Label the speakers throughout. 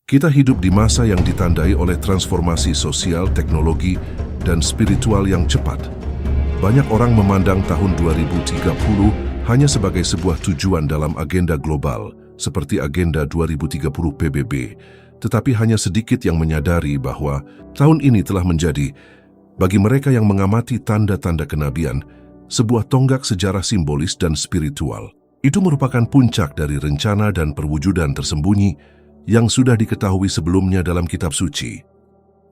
Speaker 1: Kita hidup di masa yang ditandai oleh transformasi sosial, teknologi, dan spiritual yang cepat. Banyak orang memandang tahun 2030 hanya sebagai sebuah tujuan dalam agenda global, seperti Agenda 2030 PBB, tetapi hanya sedikit yang menyadari bahwa tahun ini telah menjadi, bagi mereka yang mengamati tanda-tanda kenabian, sebuah tonggak sejarah simbolis dan spiritual. Itu merupakan puncak dari rencana dan perwujudan tersembunyi yang sudah diketahui sebelumnya dalam kitab suci.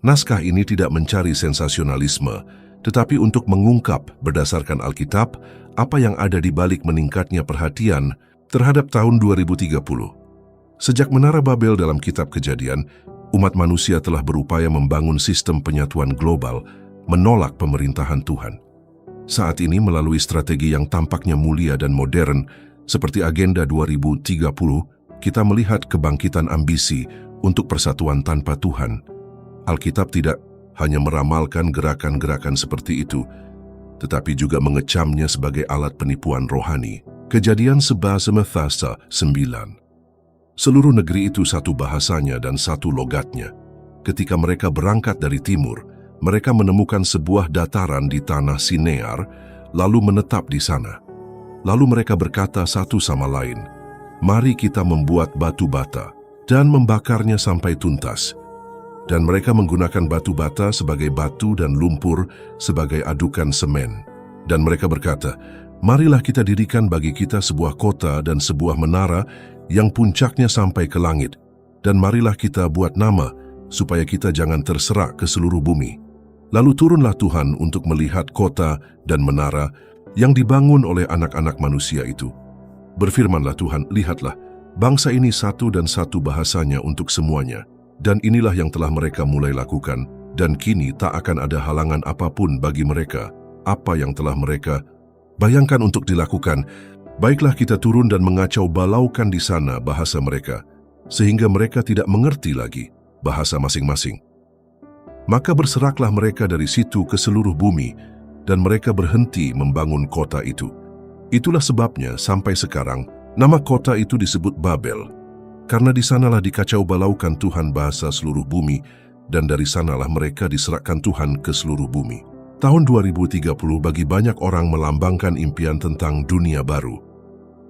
Speaker 1: Naskah ini tidak mencari sensasionalisme, tetapi untuk mengungkap berdasarkan Alkitab apa yang ada di balik meningkatnya perhatian terhadap tahun 2030. Sejak Menara Babel dalam kitab Kejadian, umat manusia telah berupaya membangun sistem penyatuan global, menolak pemerintahan Tuhan. Saat ini melalui strategi yang tampaknya mulia dan modern, seperti Agenda 2030, kita melihat kebangkitan ambisi untuk persatuan tanpa Tuhan. Alkitab tidak hanya meramalkan gerakan-gerakan seperti itu, tetapi juga mengecamnya sebagai alat penipuan rohani. Kejadian 11:9. Seluruh negeri itu satu bahasanya dan satu logatnya. Ketika mereka berangkat dari timur, mereka menemukan sebuah dataran di tanah Sinear, lalu menetap di sana. Lalu mereka berkata satu sama lain, "Mari kita membuat batu bata dan membakarnya sampai tuntas." Dan mereka menggunakan batu bata sebagai batu dan lumpur sebagai adukan semen. Dan mereka berkata, "Marilah kita dirikan bagi kita sebuah kota dan sebuah menara yang puncaknya sampai ke langit. Dan marilah kita buat nama supaya kita jangan terserak ke seluruh bumi." Lalu turunlah Tuhan untuk melihat kota dan menara yang dibangun oleh anak-anak manusia itu. Berfirmanlah Tuhan, "Lihatlah, bangsa ini satu dan satu bahasanya untuk semuanya. Dan inilah yang telah mereka mulai lakukan, dan kini tak akan ada halangan apapun bagi mereka. Apa yang telah mereka bayangkan untuk dilakukan, baiklah kita turun dan mengacau balaukan di sana bahasa mereka, sehingga mereka tidak mengerti lagi bahasa masing-masing. Maka berseraklah mereka dari situ ke seluruh bumi, dan mereka berhenti membangun kota itu. Itulah sebabnya sampai sekarang nama kota itu disebut Babel, karena di sanalah dikacau balaukan Tuhan bahasa seluruh bumi, dan dari sanalah mereka diserahkan Tuhan ke seluruh bumi. Tahun 2030 bagi banyak orang melambangkan impian tentang dunia baru.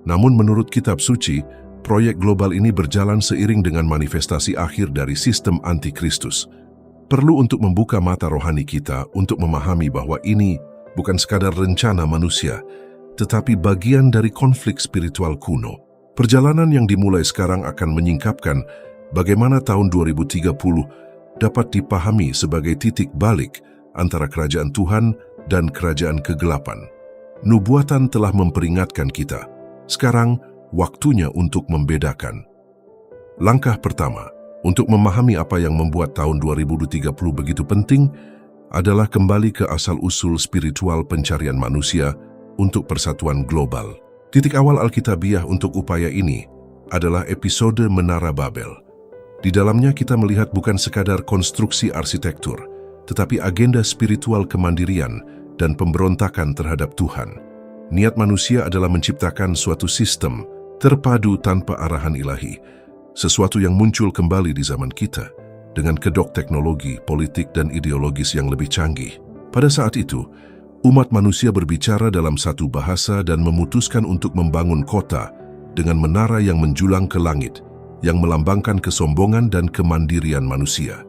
Speaker 1: Namun menurut kitab suci, proyek global ini berjalan seiring dengan manifestasi akhir dari sistem antikristus. Perlu untuk membuka mata rohani kita untuk memahami bahwa ini bukan sekadar rencana manusia, tetapi bagian dari konflik spiritual kuno. Perjalanan yang dimulai sekarang akan menyingkapkan bagaimana tahun 2030 dapat dipahami sebagai titik balik antara kerajaan Tuhan dan kerajaan kegelapan. Nubuatan telah memperingatkan kita. Sekarang waktunya untuk membedakan. Langkah pertama untuk memahami apa yang membuat tahun 2030 begitu penting adalah kembali ke asal-usul spiritual pencarian manusia untuk persatuan global. Titik awal Alkitabiah untuk upaya ini adalah episode Menara Babel. Di dalamnya kita melihat bukan sekadar konstruksi arsitektur, tetapi agenda spiritual kemandirian dan pemberontakan terhadap Tuhan. Niat manusia adalah menciptakan suatu sistem terpadu tanpa arahan ilahi, sesuatu yang muncul kembali di zaman kita dengan kedok teknologi, politik, dan ideologis yang lebih canggih. Pada saat itu, umat manusia berbicara dalam satu bahasa dan memutuskan untuk membangun kota dengan menara yang menjulang ke langit, yang melambangkan kesombongan dan kemandirian manusia.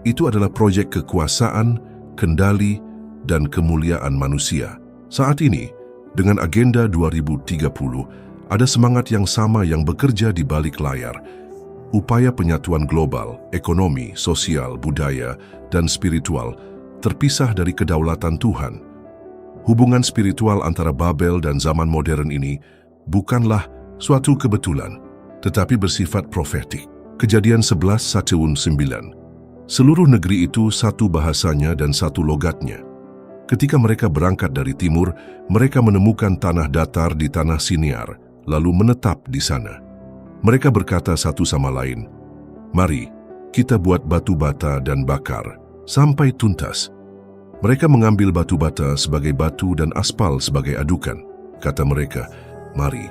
Speaker 1: Itu adalah proyek kekuasaan, kendali, dan kemuliaan manusia. Saat ini, dengan Agenda 2030, ada semangat yang sama yang bekerja di balik layar. Upaya penyatuan global, ekonomi, sosial, budaya, dan spiritual terpisah dari kedaulatan Tuhan. Hubungan spiritual antara Babel dan zaman modern ini bukanlah suatu kebetulan, tetapi bersifat profetik. Kejadian 11:1-9. Seluruh negeri itu satu bahasanya dan satu logatnya. Ketika mereka berangkat dari timur, mereka menemukan tanah datar di tanah Sinear, lalu menetap di sana. Mereka berkata satu sama lain, "Mari, kita buat batu bata dan bakar, sampai tuntas." Mereka mengambil batu bata sebagai batu dan aspal sebagai adukan. Kata mereka, "Mari,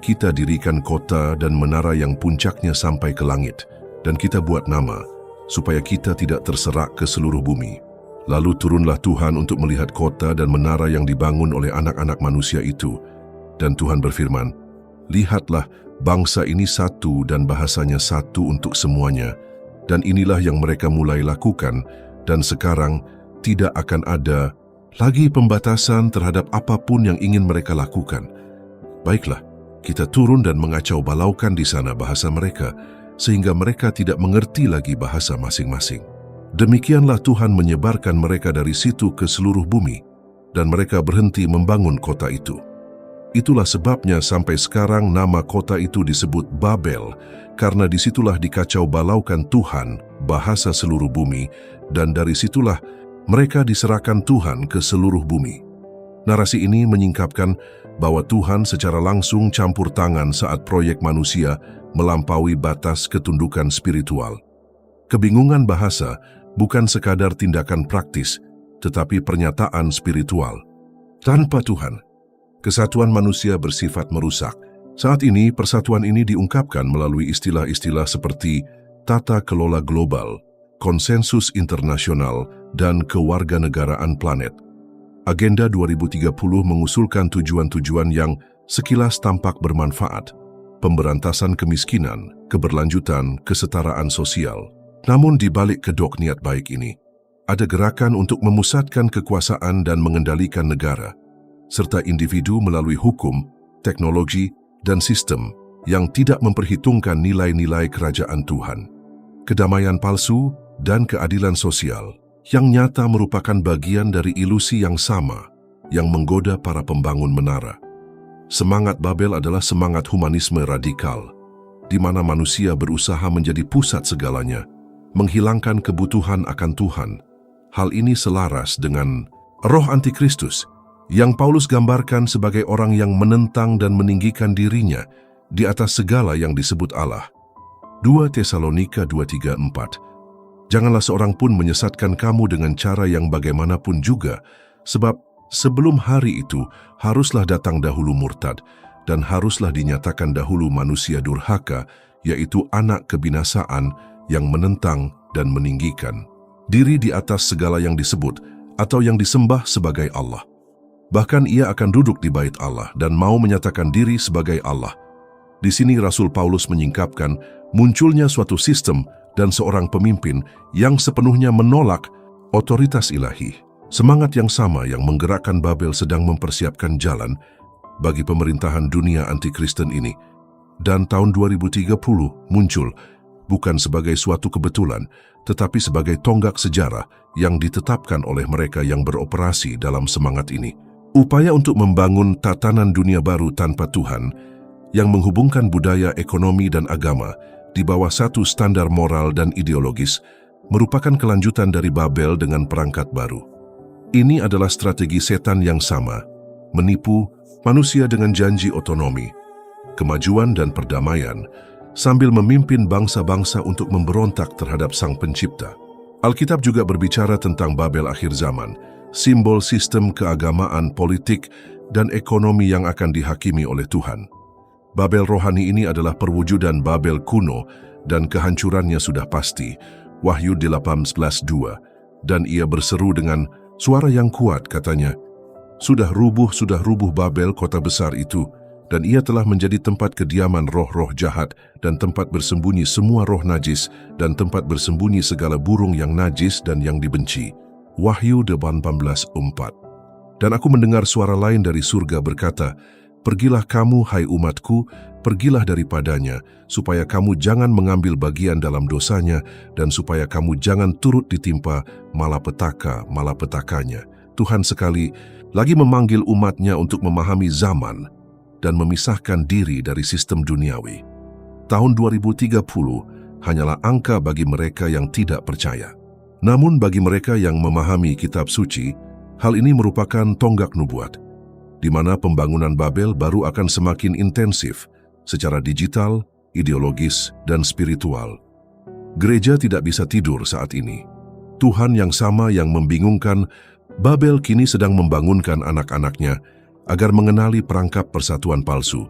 Speaker 1: kita dirikan kota dan menara yang puncaknya sampai ke langit, dan kita buat nama, supaya kita tidak terserak ke seluruh bumi. Lalu turunlah Tuhan untuk melihat kota dan menara yang dibangun oleh anak-anak manusia itu. Dan Tuhan berfirman, "Lihatlah, bangsa ini satu dan bahasanya satu untuk semuanya. Dan inilah yang mereka mulai lakukan, dan sekarang tidak akan ada lagi pembatasan terhadap apapun yang ingin mereka lakukan. Baiklah, kita turun dan mengacau balaukan di sana bahasa mereka, sehingga mereka tidak mengerti lagi bahasa masing-masing. Demikianlah Tuhan menyebarkan mereka dari situ ke seluruh bumi, dan mereka berhenti membangun kota itu. Itulah sebabnya sampai sekarang nama kota itu disebut Babel, karena disitulah dikacau balaukan Tuhan, bahasa seluruh bumi, dan dari situlah mereka diserahkan Tuhan ke seluruh bumi." Narasi ini menyingkapkan bahwa Tuhan secara langsung campur tangan saat proyek manusia melampaui batas ketundukan spiritual. Kebingungan bahasa bukan sekadar tindakan praktis, tetapi pernyataan spiritual. Tanpa Tuhan, kesatuan manusia bersifat merusak. Saat ini, persatuan ini diungkapkan melalui istilah-istilah seperti tata kelola global, konsensus internasional, dan kewarganegaraan planet. Agenda 2030 mengusulkan tujuan-tujuan yang sekilas tampak bermanfaat: pemberantasan kemiskinan, keberlanjutan, kesetaraan sosial. Namun di balik kedok niat baik ini, ada gerakan untuk memusatkan kekuasaan dan mengendalikan negara, serta individu melalui hukum, teknologi, dan sistem yang tidak memperhitungkan nilai-nilai kerajaan Tuhan. Kedamaian palsu dan keadilan sosial yang nyata merupakan bagian dari ilusi yang sama yang menggoda para pembangun menara. Semangat Babel adalah semangat humanisme radikal, di mana manusia berusaha menjadi pusat segalanya, menghilangkan kebutuhan akan Tuhan. Hal ini selaras dengan roh antikristus yang Paulus gambarkan sebagai orang yang menentang dan meninggikan dirinya di atas segala yang disebut Allah. 2 Tesalonika 2:3-4. Janganlah seorang pun menyesatkan kamu dengan cara yang bagaimanapun juga, sebab sebelum hari itu haruslah datang dahulu murtad, dan haruslah dinyatakan dahulu manusia durhaka, yaitu anak kebinasaan yang menentang dan meninggikan diri di atas segala yang disebut atau yang disembah sebagai Allah. Bahkan ia akan duduk di bait Allah dan mau menyatakan diri sebagai Allah. Di sini Rasul Paulus menyingkapkan munculnya suatu sistem dan seorang pemimpin yang sepenuhnya menolak otoritas ilahi. Semangat yang sama yang menggerakkan Babel sedang mempersiapkan jalan bagi pemerintahan dunia anti-Kristen ini. Dan tahun 2030 muncul bukan sebagai suatu kebetulan, tetapi sebagai tonggak sejarah yang ditetapkan oleh mereka yang beroperasi dalam semangat ini. Upaya untuk membangun tatanan dunia baru tanpa Tuhan, yang menghubungkan budaya, ekonomi, dan agama di bawah satu standar moral dan ideologis, merupakan kelanjutan dari Babel dengan perangkat baru. Ini adalah strategi setan yang sama, menipu manusia dengan janji otonomi, kemajuan, dan perdamaian, sambil memimpin bangsa-bangsa untuk memberontak terhadap Sang Pencipta. Alkitab juga berbicara tentang Babel akhir zaman, simbol sistem keagamaan, politik, dan ekonomi yang akan dihakimi oleh Tuhan. Babel rohani ini adalah perwujudan Babel kuno dan kehancurannya sudah pasti. Wahyu 18:2. Dan ia berseru dengan suara yang kuat, katanya, sudah rubuh Babel, kota besar itu, dan ia telah menjadi tempat kediaman roh-roh jahat dan tempat bersembunyi semua roh najis dan tempat bersembunyi segala burung yang najis dan yang dibenci. Wahyu 18:4. Dan aku mendengar suara lain dari surga berkata, pergilah kamu, hai umatku, pergilah daripadanya, supaya kamu jangan mengambil bagian dalam dosanya, dan supaya kamu jangan turut ditimpa malapetaka-malapetakanya. Tuhan sekali lagi memanggil umatnya untuk memahami zaman dan memisahkan diri dari sistem duniawi. Tahun 2030 hanyalah angka bagi mereka yang tidak percaya. Namun bagi mereka yang memahami kitab suci, hal ini merupakan tonggak nubuat, di mana pembangunan Babel baru akan semakin intensif secara digital, ideologis, dan spiritual. Gereja tidak bisa tidur saat ini. Tuhan yang sama yang membingungkan Babel kini sedang membangunkan anak-anaknya agar mengenali perangkap persatuan palsu.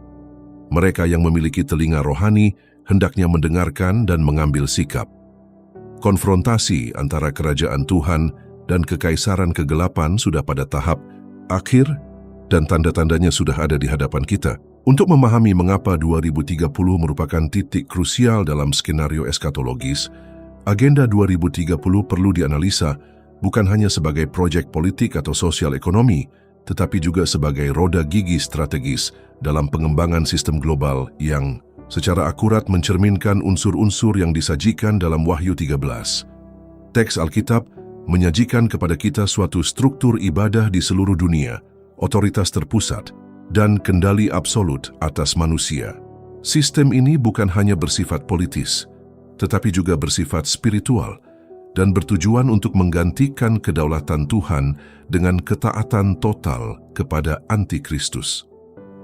Speaker 1: Mereka yang memiliki telinga rohani hendaknya mendengarkan dan mengambil sikap. Konfrontasi antara kerajaan Tuhan dan kekaisaran kegelapan sudah pada tahap akhir dan tanda-tandanya sudah ada di hadapan kita. Untuk memahami mengapa 2030 merupakan titik krusial dalam skenario eskatologis, Agenda 2030 perlu dianalisa bukan hanya sebagai proyek politik atau sosial ekonomi, tetapi juga sebagai roda gigi strategis dalam pengembangan sistem global yang secara akurat mencerminkan unsur-unsur yang disajikan dalam Wahyu 13. Teks Alkitab menyajikan kepada kita suatu struktur ibadah di seluruh dunia, otoritas terpusat, dan kendali absolut atas manusia. Sistem ini bukan hanya bersifat politis, tetapi juga bersifat spiritual dan bertujuan untuk menggantikan kedaulatan Tuhan dengan ketaatan total kepada Antikristus.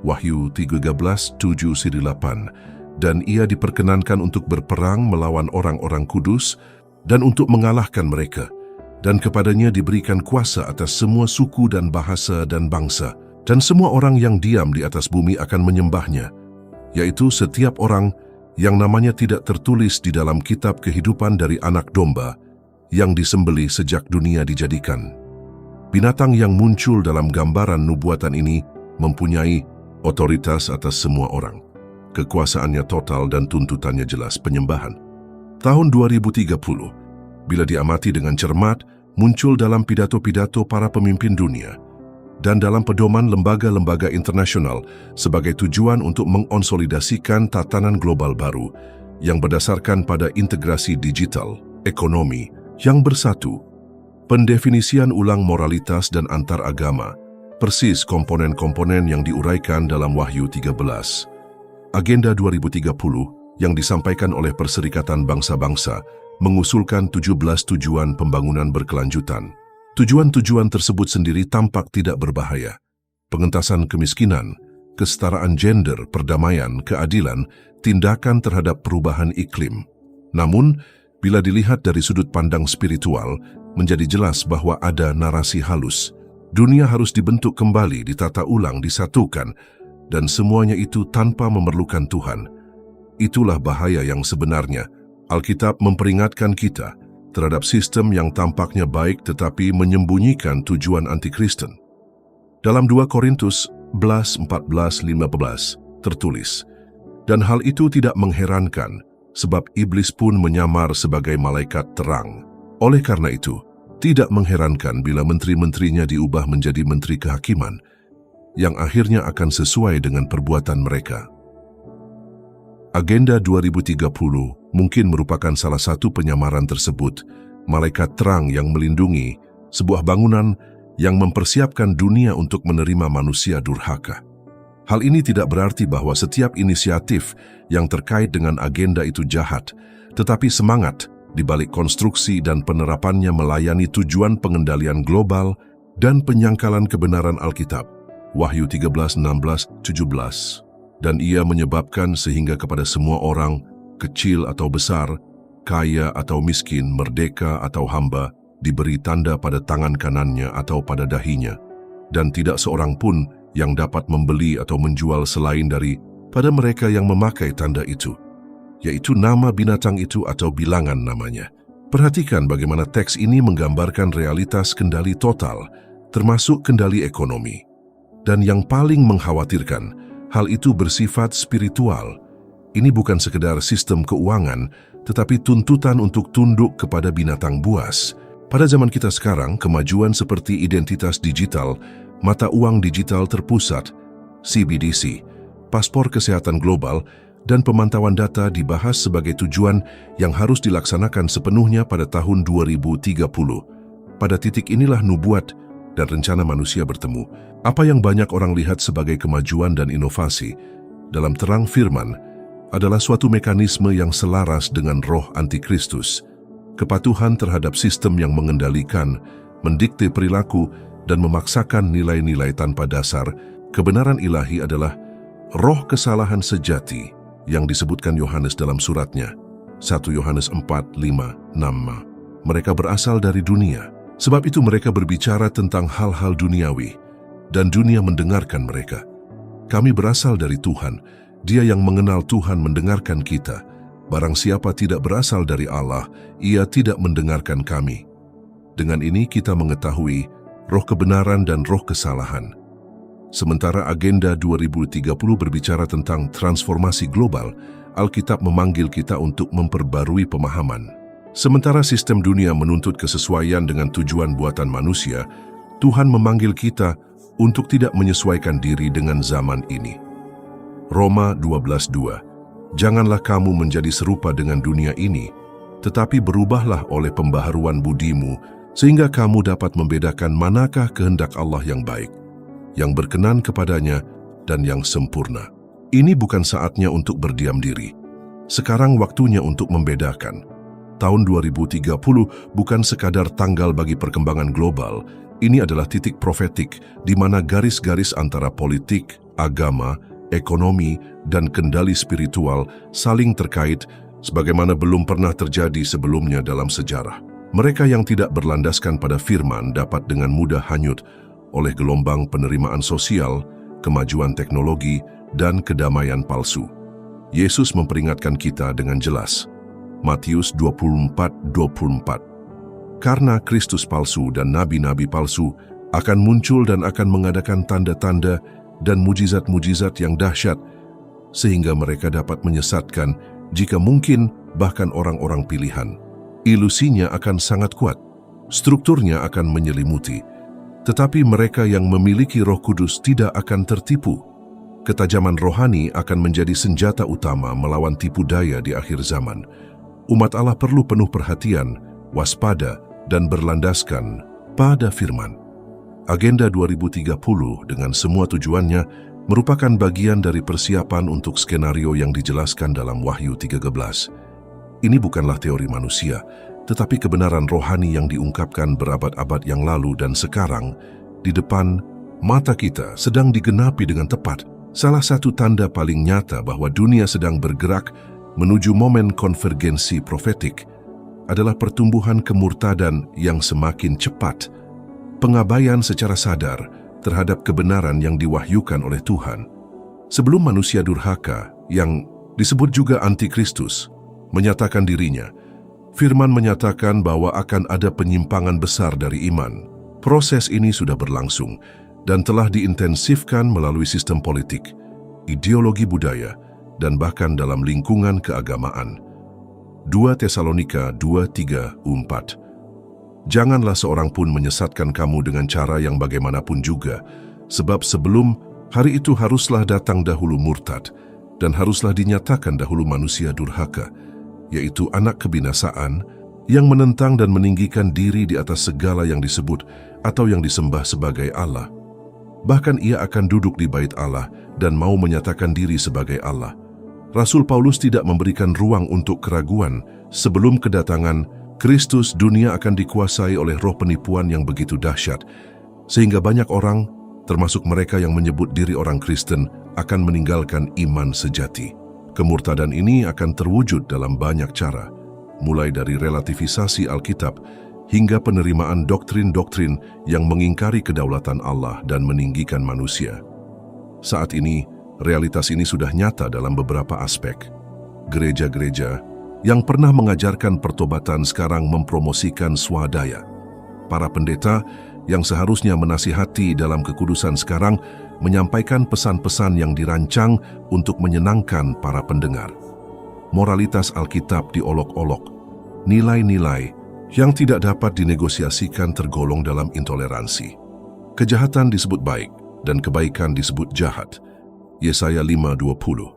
Speaker 1: Wahyu 13:7-8, dan ia diperkenankan untuk berperang melawan orang-orang kudus dan untuk mengalahkan mereka, dan kepadanya diberikan kuasa atas semua suku dan bahasa dan bangsa, dan semua orang yang diam di atas bumi akan menyembahnya, yaitu setiap orang yang namanya tidak tertulis di dalam kitab kehidupan dari anak domba yang disembelih sejak dunia dijadikan. Binatang yang muncul dalam gambaran nubuatan ini mempunyai otoritas atas semua orang. Kekuasaannya total dan tuntutannya jelas, penyembahan. Tahun 2030, bila diamati dengan cermat, muncul dalam pidato-pidato para pemimpin dunia dan dalam pedoman lembaga-lembaga internasional sebagai tujuan untuk mengonsolidasikan tatanan global baru yang berdasarkan pada integrasi digital, ekonomi yang bersatu, pendefinisian ulang moralitas dan antaragama, persis komponen-komponen yang diuraikan dalam Wahyu 13. Agenda 2030 yang disampaikan oleh Perserikatan Bangsa-Bangsa mengusulkan 17 tujuan pembangunan berkelanjutan. Tujuan-tujuan tersebut sendiri tampak tidak berbahaya. Pengentasan kemiskinan, kesetaraan gender, perdamaian, keadilan, tindakan terhadap perubahan iklim. Namun, bila dilihat dari sudut pandang spiritual, menjadi jelas bahwa ada narasi halus. Dunia harus dibentuk kembali, ditata ulang, disatukan, dan semuanya itu tanpa memerlukan Tuhan. Itulah bahaya yang sebenarnya. Alkitab memperingatkan kita terhadap sistem yang tampaknya baik tetapi menyembunyikan tujuan antikristen. Dalam 2 Korintus 11:14-15 tertulis, "Dan hal itu tidak mengherankan, sebab iblis pun menyamar sebagai malaikat terang. Oleh karena itu, tidak mengherankan bila menteri-menterinya diubah menjadi menteri kehakiman, yang akhirnya akan sesuai dengan perbuatan mereka." Agenda 2030 mungkin merupakan salah satu penyamaran tersebut, malaikat terang yang melindungi sebuah bangunan yang mempersiapkan dunia untuk menerima manusia durhaka. Hal ini tidak berarti bahwa setiap inisiatif yang terkait dengan agenda itu jahat, tetapi semangat di balik konstruksi dan penerapannya melayani tujuan pengendalian global dan penyangkalan kebenaran Alkitab. Wahyu 13:16-17. Dan ia menyebabkan sehingga kepada semua orang, kecil atau besar, kaya atau miskin, merdeka atau hamba, diberi tanda pada tangan kanannya atau pada dahinya, dan tidak seorang pun yang dapat membeli atau menjual selain dari pada mereka yang memakai tanda itu, yaitu nama binatang itu atau bilangan namanya. Perhatikan bagaimana teks ini menggambarkan realitas kendali total, termasuk kendali ekonomi. Dan yang paling mengkhawatirkan, hal itu bersifat spiritual. Ini bukan sekedar sistem keuangan, tetapi tuntutan untuk tunduk kepada binatang buas. Pada zaman kita sekarang, kemajuan seperti identitas digital, mata uang digital terpusat, CBDC, paspor kesehatan global, dan pemantauan data dibahas sebagai tujuan yang harus dilaksanakan sepenuhnya pada tahun 2030. Pada titik inilah nubuat dan rencana manusia bertemu. Apa yang banyak orang lihat sebagai kemajuan dan inovasi dalam terang firman adalah suatu mekanisme yang selaras dengan roh antikristus, kepatuhan terhadap sistem yang mengendalikan, mendikte perilaku, dan memaksakan nilai-nilai tanpa dasar. Kebenaran ilahi adalah roh kesalahan sejati yang disebutkan Yohanes dalam suratnya, 1 Yohanes 4:5-6. Mereka berasal dari dunia, sebab itu mereka berbicara tentang hal-hal duniawi, dan dunia mendengarkan mereka. Kami berasal dari Tuhan, Dia yang mengenal Tuhan mendengarkan kita. Barang siapa tidak berasal dari Allah, ia tidak mendengarkan kami. Dengan ini kita mengetahui roh kebenaran dan roh kesalahan. Sementara Agenda 2030 berbicara tentang transformasi global, Alkitab memanggil kita untuk memperbarui pemahaman. Sementara sistem dunia menuntut kesesuaian dengan tujuan buatan manusia, Tuhan memanggil kita untuk tidak menyesuaikan diri dengan zaman ini. Roma 12:2. Janganlah kamu menjadi serupa dengan dunia ini, tetapi berubahlah oleh pembaharuan budimu, sehingga kamu dapat membedakan manakah kehendak Allah yang baik, yang berkenan kepadanya, dan yang sempurna. Ini bukan saatnya untuk berdiam diri. Sekarang waktunya untuk membedakan. Tahun 2030 bukan sekadar tanggal bagi perkembangan global, ini adalah titik profetik di mana garis-garis antara politik, agama, ekonomi, dan kendali spiritual saling terkait sebagaimana belum pernah terjadi sebelumnya dalam sejarah. Mereka yang tidak berlandaskan pada firman dapat dengan mudah hanyut oleh gelombang penerimaan sosial, kemajuan teknologi, dan kedamaian palsu. Yesus memperingatkan kita dengan jelas. Matius 24:24. Karena Kristus palsu dan nabi-nabi palsu akan muncul dan akan mengadakan tanda-tanda dan mujizat-mujizat yang dahsyat, sehingga mereka dapat menyesatkan jika mungkin bahkan orang-orang pilihan. Ilusinya akan sangat kuat, strukturnya akan menyelimuti, tetapi mereka yang memiliki Roh Kudus tidak akan tertipu. Ketajaman rohani akan menjadi senjata utama melawan tipu daya di akhir zaman. Umat Allah perlu penuh perhatian, waspada, dan berlandaskan pada firman. Agenda 2030 dengan semua tujuannya merupakan bagian dari persiapan untuk skenario yang dijelaskan dalam Wahyu 13. Ini bukanlah teori manusia, tetapi kebenaran rohani yang diungkapkan berabad-abad yang lalu dan sekarang di depan mata kita sedang digenapi dengan tepat. Salah satu tanda paling nyata bahwa dunia sedang bergerak menuju momen konvergensi profetik adalah pertumbuhan kemurtadan yang semakin cepat, pengabaian secara sadar terhadap kebenaran yang diwahyukan oleh Tuhan. Sebelum manusia durhaka, yang disebut juga antikristus, menyatakan dirinya, firman menyatakan bahwa akan ada penyimpangan besar dari iman. Proses ini sudah berlangsung dan telah diintensifkan melalui sistem politik, ideologi budaya, dan bahkan dalam lingkungan keagamaan. 2 Tesalonika 2:3-4. Janganlah seorang pun menyesatkan kamu dengan cara yang bagaimanapun juga, sebab sebelum hari itu haruslah datang dahulu murtad, dan haruslah dinyatakan dahulu manusia durhaka, yaitu anak kebinasaan, yang menentang dan meninggikan diri di atas segala yang disebut atau yang disembah sebagai Allah. Bahkan ia akan duduk di bait Allah dan mau menyatakan diri sebagai Allah. Rasul Paulus tidak memberikan ruang untuk keraguan. Sebelum kedatangan Kristus, dunia akan dikuasai oleh roh penipuan yang begitu dahsyat, sehingga banyak orang, termasuk mereka yang menyebut diri orang Kristen, akan meninggalkan iman sejati. Kemurtadan ini akan terwujud dalam banyak cara, mulai dari relativisasi Alkitab hingga penerimaan doktrin-doktrin yang mengingkari kedaulatan Allah dan meninggikan manusia. Saat ini, realitas ini sudah nyata dalam beberapa aspek. Gereja-gereja yang pernah mengajarkan pertobatan sekarang mempromosikan swadaya. Para pendeta yang seharusnya menasihati dalam kekudusan sekarang menyampaikan pesan-pesan yang dirancang untuk menyenangkan para pendengar. Moralitas Alkitab diolok-olok. Nilai-nilai yang tidak dapat dinegosiasikan tergolong dalam intoleransi. Kejahatan disebut baik dan kebaikan disebut jahat. Yesaya 5:20.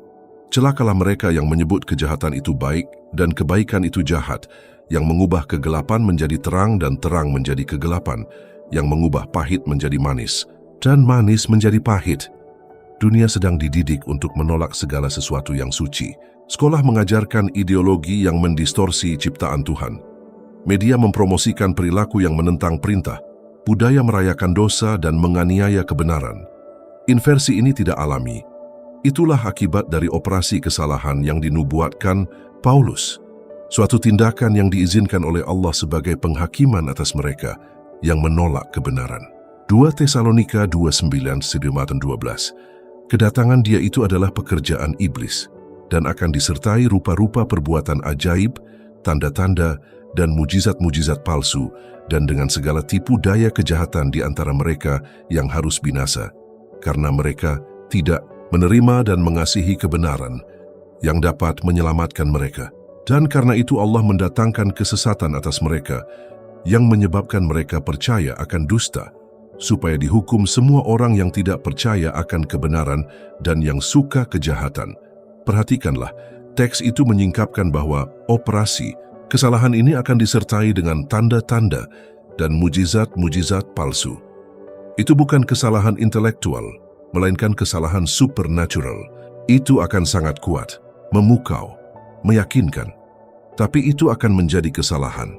Speaker 1: Celakalah mereka yang menyebut kejahatan itu baik dan kebaikan itu jahat, yang mengubah kegelapan menjadi terang dan terang menjadi kegelapan, yang mengubah pahit menjadi manis dan manis menjadi pahit. Dunia sedang dididik untuk menolak segala sesuatu yang suci. Sekolah mengajarkan ideologi yang mendistorsi ciptaan Tuhan. Media mempromosikan perilaku yang menentang perintah, budaya merayakan dosa dan menganiaya kebenaran. Inversi ini tidak alami. Itulah akibat dari operasi kesalahan yang dinubuatkan Paulus, suatu tindakan yang diizinkan oleh Allah sebagai penghakiman atas mereka yang menolak kebenaran. 2 Tesalonika 2:9-12. Kedatangan Dia itu adalah pekerjaan iblis dan akan disertai rupa-rupa perbuatan ajaib, tanda-tanda, dan mujizat-mujizat palsu, dan dengan segala tipu daya kejahatan di antara mereka yang harus binasa, karena mereka tidak menerima dan mengasihi kebenaran yang dapat menyelamatkan mereka. Dan karena itu Allah mendatangkan kesesatan atas mereka, yang menyebabkan mereka percaya akan dusta, supaya dihukum semua orang yang tidak percaya akan kebenaran dan yang suka kejahatan. Perhatikanlah, teks itu menyingkapkan bahwa operasi kesalahan ini akan disertai dengan tanda-tanda dan mujizat-mujizat palsu. Itu bukan kesalahan intelektual, melainkan kesalahan supernatural. Itu akan sangat kuat, memukau, meyakinkan. Tapi itu akan menjadi kesalahan.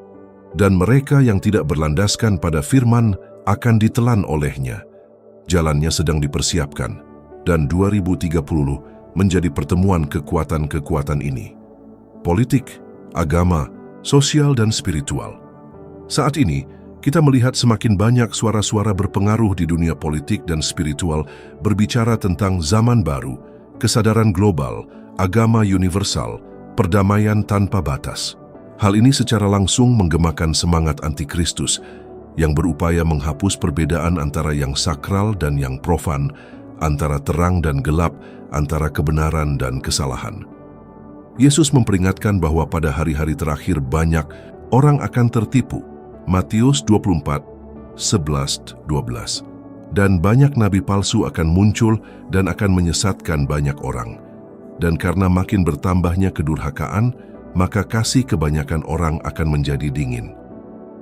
Speaker 1: Dan mereka yang tidak berlandaskan pada firman akan ditelan olehnya. Jalannya sedang dipersiapkan, dan 2030 menjadi pertemuan kekuatan-kekuatan ini. Politik, agama, sosial, dan spiritual. Saat ini, kita melihat semakin banyak suara-suara berpengaruh di dunia politik dan spiritual berbicara tentang zaman baru, kesadaran global, agama universal, perdamaian tanpa batas. Hal ini secara langsung menggemakan semangat antikristus yang berupaya menghapus perbedaan antara yang sakral dan yang profan, antara terang dan gelap, antara kebenaran dan kesalahan. Yesus memperingatkan bahwa pada hari-hari terakhir banyak orang akan tertipu. Matius 24, 11-12. Dan banyak nabi palsu akan muncul dan akan menyesatkan banyak orang. Dan karena makin bertambahnya kedurhakaan, maka kasih kebanyakan orang akan menjadi dingin.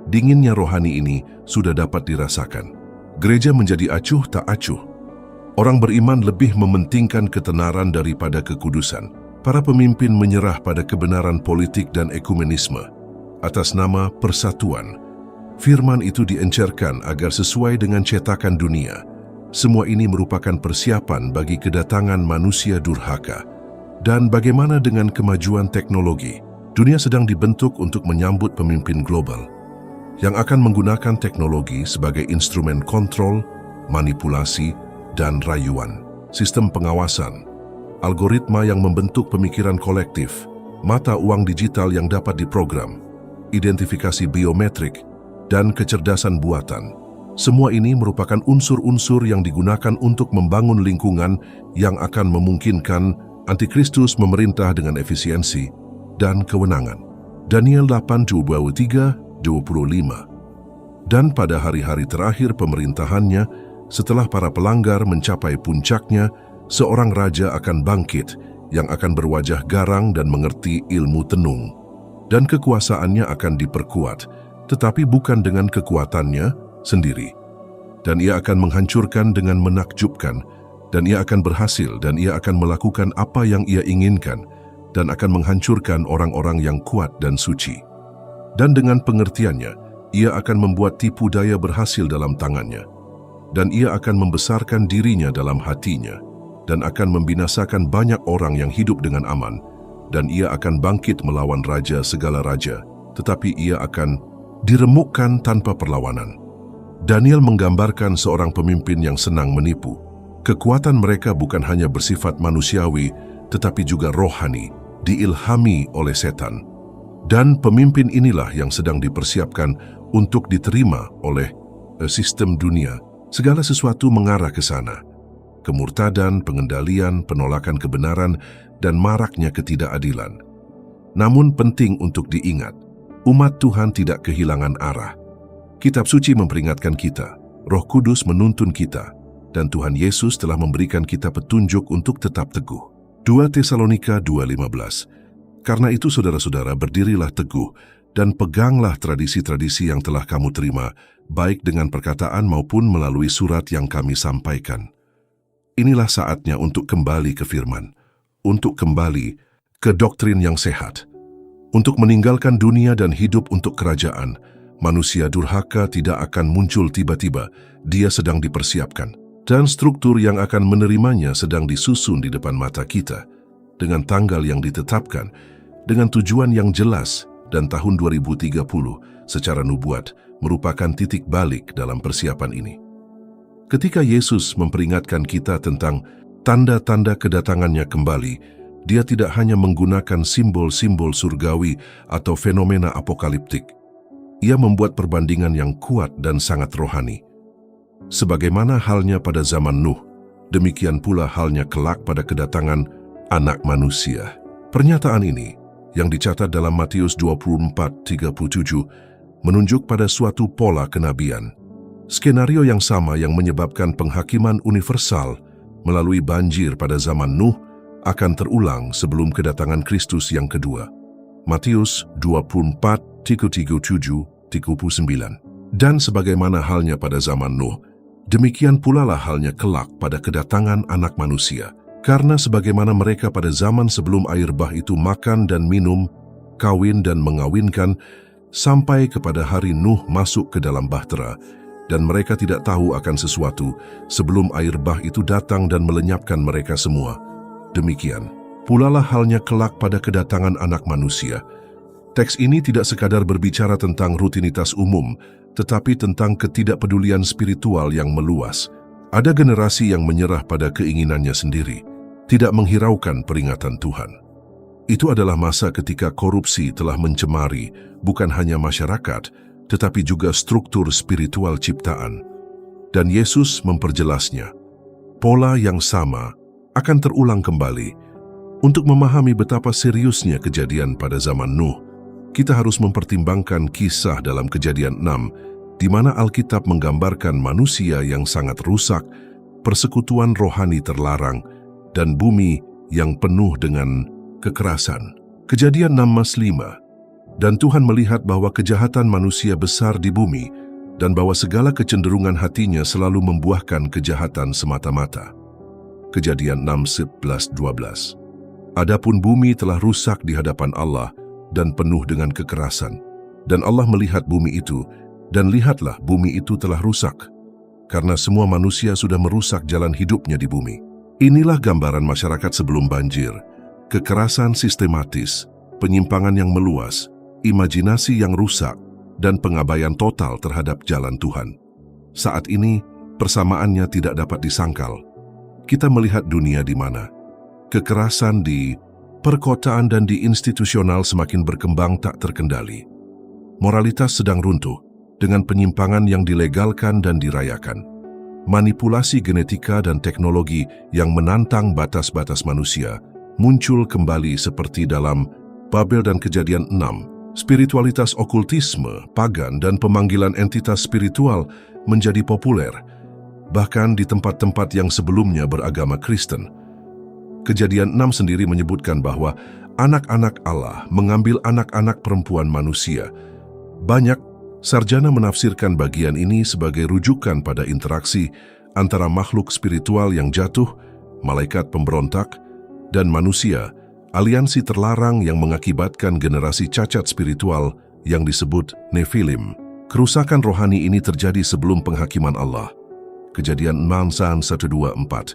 Speaker 1: Dinginnya rohani ini sudah dapat dirasakan. Gereja menjadi acuh tak acuh. Orang beriman lebih mementingkan ketenaran daripada kekudusan. Para pemimpin menyerah pada kebenaran politik dan ekumenisme. Atas nama persatuan, firman itu diencerkan agar sesuai dengan cetakan dunia. Semua ini merupakan persiapan bagi kedatangan manusia durhaka. Dan bagaimana dengan kemajuan teknologi? Dunia sedang dibentuk untuk menyambut pemimpin global yang akan menggunakan teknologi sebagai instrumen kontrol, manipulasi, dan rayuan. Sistem pengawasan, algoritma yang membentuk pemikiran kolektif, mata uang digital yang dapat diprogram, identifikasi biometrik, dan kecerdasan buatan. Semua ini merupakan unsur-unsur yang digunakan untuk membangun lingkungan yang akan memungkinkan Antikristus memerintah dengan efisiensi dan kewenangan. Daniel 8:23-25. Dan pada hari-hari terakhir pemerintahannya, setelah para pelanggar mencapai puncaknya, seorang raja akan bangkit yang akan berwajah garang dan mengerti ilmu tenung. Dan kekuasaannya akan diperkuat, tetapi bukan dengan kekuatannya sendiri. Dan ia akan menghancurkan dengan menakjubkan, dan ia akan berhasil, dan ia akan melakukan apa yang ia inginkan, dan akan menghancurkan orang-orang yang kuat dan suci. Dan dengan pengertiannya, ia akan membuat tipu daya berhasil dalam tangannya. Dan ia akan membesarkan dirinya dalam hatinya, dan akan membinasakan banyak orang yang hidup dengan aman. Dan ia akan bangkit melawan raja segala raja, tetapi ia akan diremukkan tanpa perlawanan. Daniel menggambarkan seorang pemimpin yang senang menipu. Kekuatan mereka bukan hanya bersifat manusiawi, tetapi juga rohani, diilhami oleh setan. Dan pemimpin inilah yang sedang dipersiapkan untuk diterima oleh sistem dunia. Segala sesuatu mengarah ke sana. Kemurtadan, pengendalian, penolakan kebenaran, dan maraknya ketidakadilan. Namun penting untuk diingat, umat Tuhan tidak kehilangan arah. Kitab suci memperingatkan kita, Roh Kudus menuntun kita, dan Tuhan Yesus telah memberikan kita petunjuk untuk tetap teguh. 2 Tesalonika 2:15. Karena itu saudara-saudara, berdirilah teguh dan peganglah tradisi-tradisi yang telah kamu terima, baik dengan perkataan maupun melalui surat yang kami sampaikan. Inilah saatnya untuk kembali ke firman, untuk kembali ke doktrin yang sehat, untuk meninggalkan dunia dan hidup untuk kerajaan. Manusia durhaka tidak akan muncul tiba-tiba, dia sedang dipersiapkan. Dan struktur yang akan menerimanya sedang disusun di depan mata kita, dengan tanggal yang ditetapkan, dengan tujuan yang jelas, dan tahun 2030 secara nubuat merupakan titik balik dalam persiapan ini. Ketika Yesus memperingatkan kita tentang Tanda-tanda kedatangannya kembali, dia tidak hanya menggunakan simbol-simbol surgawi atau fenomena apokaliptik. Ia membuat perbandingan yang kuat dan sangat rohani. Sebagaimana halnya pada zaman Nuh, demikian pula halnya kelak pada kedatangan Anak Manusia. Pernyataan ini, yang dicatat dalam Matius 24:37, menunjuk pada suatu pola kenabian. Skenario yang sama yang menyebabkan penghakiman universal melalui banjir pada zaman Nuh akan terulang sebelum kedatangan Kristus yang kedua. Matius 24:37-39. Dan sebagaimana halnya pada zaman Nuh, demikian pula lah halnya kelak pada kedatangan Anak Manusia. Karena sebagaimana mereka pada zaman sebelum air bah itu makan dan minum, kawin dan mengawinkan, sampai kepada hari Nuh masuk ke dalam bahtera, dan mereka tidak tahu akan sesuatu sebelum air bah itu datang dan melenyapkan mereka semua. Demikian pula lah halnya kelak pada kedatangan Anak Manusia. Teks ini tidak sekadar berbicara tentang rutinitas umum, tetapi tentang ketidakpedulian spiritual yang meluas. Ada generasi yang menyerah pada keinginannya sendiri, tidak menghiraukan peringatan Tuhan. Itu adalah masa ketika korupsi telah mencemari bukan hanya masyarakat, tetapi juga struktur spiritual ciptaan. Dan Yesus memperjelasnya. Pola yang sama akan terulang kembali. Untuk memahami betapa seriusnya kejadian pada zaman Nuh, kita harus mempertimbangkan kisah dalam Kejadian 6, di mana Alkitab menggambarkan manusia yang sangat rusak, persekutuan rohani terlarang, dan bumi yang penuh dengan kekerasan. Kejadian 6:5. Dan Tuhan melihat bahwa kejahatan manusia besar di bumi dan bahwa segala kecenderungan hatinya selalu membuahkan kejahatan semata-mata. Kejadian 6:11-12. Adapun bumi telah rusak di hadapan Allah dan penuh dengan kekerasan. Dan Allah melihat bumi itu, dan lihatlah bumi itu telah rusak, karena semua manusia sudah merusak jalan hidupnya di bumi. Inilah gambaran masyarakat sebelum banjir. Kekerasan sistematis, penyimpangan yang meluas, imajinasi yang rusak, dan pengabaian total terhadap jalan Tuhan. Saat ini, persamaannya tidak dapat disangkal. Kita melihat dunia di mana kekerasan di perkotaan dan di institusional semakin berkembang tak terkendali. Moralitas sedang runtuh dengan penyimpangan yang dilegalkan dan dirayakan. Manipulasi genetika dan teknologi yang menantang batas-batas manusia muncul kembali seperti dalam Babel dan Kejadian 6. Spiritualitas okultisme, pagan, dan pemanggilan entitas spiritual menjadi populer, bahkan di tempat-tempat yang sebelumnya beragama Kristen. Kejadian 6 sendiri menyebutkan bahwa anak-anak Allah mengambil anak-anak perempuan manusia. Banyak sarjana menafsirkan bagian ini sebagai rujukan pada interaksi antara makhluk spiritual yang jatuh, malaikat pemberontak, dan manusia, aliansi terlarang yang mengakibatkan generasi cacat spiritual yang disebut Nephilim. Kerusakan rohani ini terjadi sebelum penghakiman Allah. Kejadian 6:1-2-4.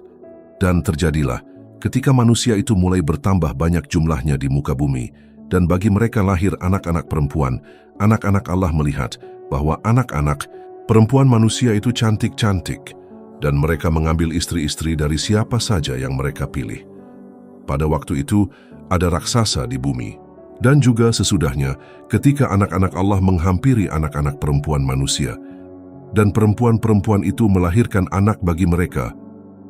Speaker 1: Dan terjadilah ketika manusia itu mulai bertambah banyak jumlahnya di muka bumi, dan bagi mereka lahir anak-anak perempuan, anak-anak Allah melihat bahwa anak-anak perempuan manusia itu cantik-cantik, dan mereka mengambil istri-istri dari siapa saja yang mereka pilih. Pada waktu itu, ada raksasa di bumi. Dan juga sesudahnya, ketika anak-anak Allah menghampiri anak-anak perempuan manusia, dan perempuan-perempuan itu melahirkan anak bagi mereka,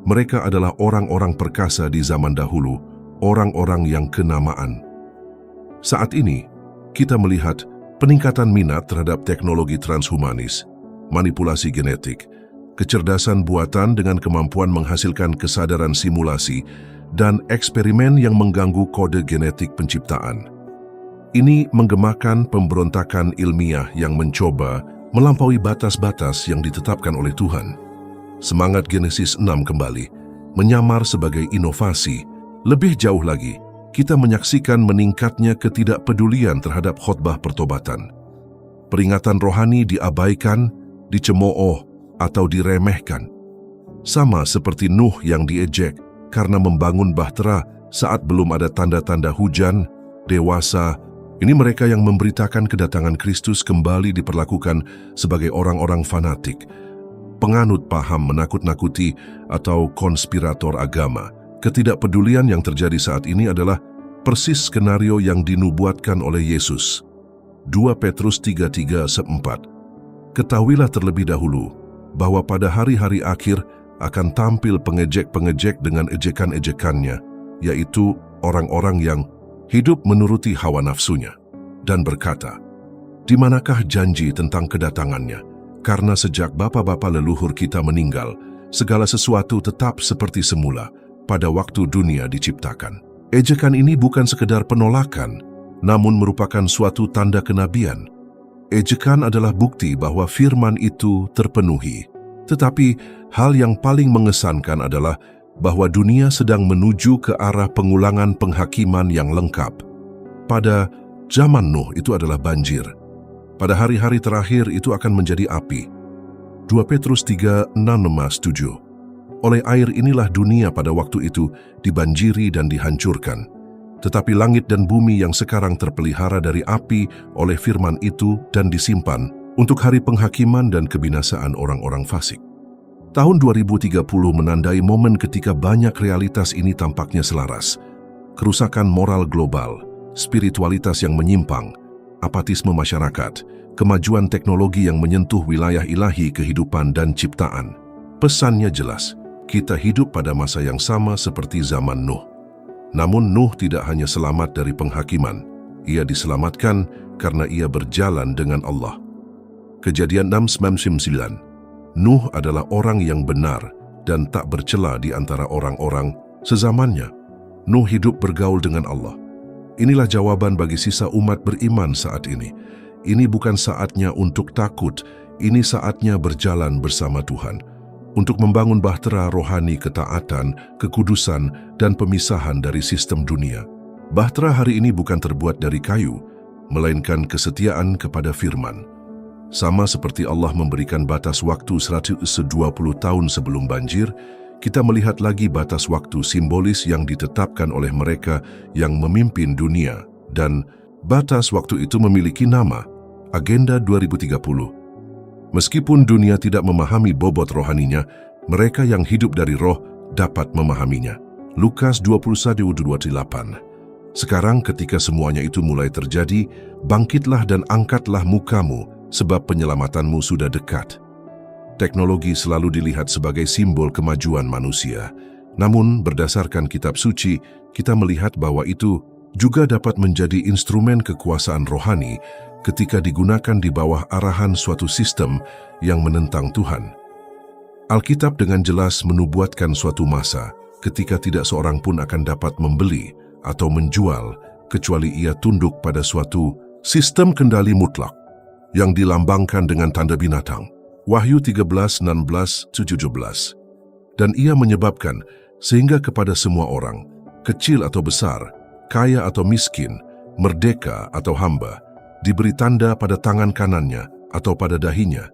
Speaker 1: mereka adalah orang-orang perkasa di zaman dahulu, orang-orang yang kenamaan. Saat ini, kita melihat peningkatan minat terhadap teknologi transhumanis, manipulasi genetik, kecerdasan buatan dengan kemampuan menghasilkan kesadaran simulasi, dan eksperimen yang mengganggu kode genetik penciptaan. Ini menggemakan pemberontakan ilmiah yang mencoba melampaui batas-batas yang ditetapkan oleh Tuhan. Semangat Genesis 6 kembali menyamar sebagai inovasi. Lebih jauh lagi, kita menyaksikan meningkatnya ketidakpedulian terhadap khotbah pertobatan. Peringatan rohani diabaikan, dicemooh, atau diremehkan. Sama seperti Nuh yang diejek karena membangun bahtera saat belum ada tanda-tanda hujan, dewasa. Ini mereka yang memberitakan kedatangan Kristus kembali diperlakukan sebagai orang-orang fanatik. penganut paham menakut-nakuti, atau konspirator agama. Ketidakpedulian yang terjadi saat ini adalah persis skenario yang dinubuatkan oleh Yesus. 2 Petrus 3:3-4. Ketahuilah terlebih dahulu bahwa pada hari-hari akhir akan tampil pengejek-pengejek dengan ejekan-ejekannya, yaitu orang-orang yang hidup menuruti hawa nafsunya, dan berkata, "Di manakah janji tentang kedatangannya? Karena sejak bapa-bapa leluhur kita meninggal, segala sesuatu tetap seperti semula pada waktu dunia diciptakan." Ejekan ini bukan sekedar penolakan, namun merupakan suatu tanda kenabian. Ejekan adalah bukti bahwa firman itu terpenuhi. Tetapi hal yang paling mengesankan adalah bahwa dunia sedang menuju ke arah pengulangan penghakiman yang lengkap. Pada zaman Nuh itu adalah banjir. Pada hari-hari terakhir itu akan menjadi api. 2 Petrus 3:6-7. Oleh air inilah dunia pada waktu itu dibanjiri dan dihancurkan. Tetapi langit dan bumi yang sekarang terpelihara dari api oleh firman itu dan disimpan untuk hari penghakiman dan kebinasaan orang-orang fasik. Tahun 2030 menandai momen ketika banyak realitas ini tampaknya selaras. Kerusakan moral global, spiritualitas yang menyimpang, apatisme masyarakat, kemajuan teknologi yang menyentuh wilayah ilahi kehidupan dan ciptaan. Pesannya jelas, kita hidup pada masa yang sama seperti zaman Nuh. Namun Nuh tidak hanya selamat dari penghakiman, ia diselamatkan karena ia berjalan dengan Allah. Kejadian 6:9. Nuh adalah orang yang benar dan tak bercela di antara orang-orang sezamannya. Nuh hidup bergaul dengan Allah. Inilah jawaban bagi sisa umat beriman saat ini. Ini bukan saatnya untuk takut, ini saatnya berjalan bersama Tuhan, untuk membangun bahtera rohani ketaatan, kekudusan, dan pemisahan dari sistem dunia. Bahtera hari ini bukan terbuat dari kayu, melainkan kesetiaan kepada firman. Sama seperti Allah memberikan batas waktu 120 tahun sebelum banjir, kita melihat lagi batas waktu simbolis yang ditetapkan oleh mereka yang memimpin dunia, dan batas waktu itu memiliki nama, Agenda 2030. Meskipun dunia tidak memahami bobot rohaninya, mereka yang hidup dari roh dapat memahaminya. Lukas 21:28. Sekarang ketika semuanya itu mulai terjadi, bangkitlah dan angkatlah mukamu, sebab penyelamatanmu sudah dekat. Teknologi selalu dilihat sebagai simbol kemajuan manusia. Namun, berdasarkan kitab suci, kita melihat bahwa itu juga dapat menjadi instrumen kekuasaan rohani ketika digunakan di bawah arahan suatu sistem yang menentang Tuhan. Alkitab dengan jelas menubuatkan suatu masa ketika tidak seorang pun akan dapat membeli atau menjual kecuali ia tunduk pada suatu sistem kendali mutlak yang dilambangkan dengan tanda binatang. Wahyu 13:16-17. Dan ia menyebabkan sehingga kepada semua orang, kecil atau besar, kaya atau miskin, merdeka atau hamba, diberi tanda pada tangan kanannya atau pada dahinya,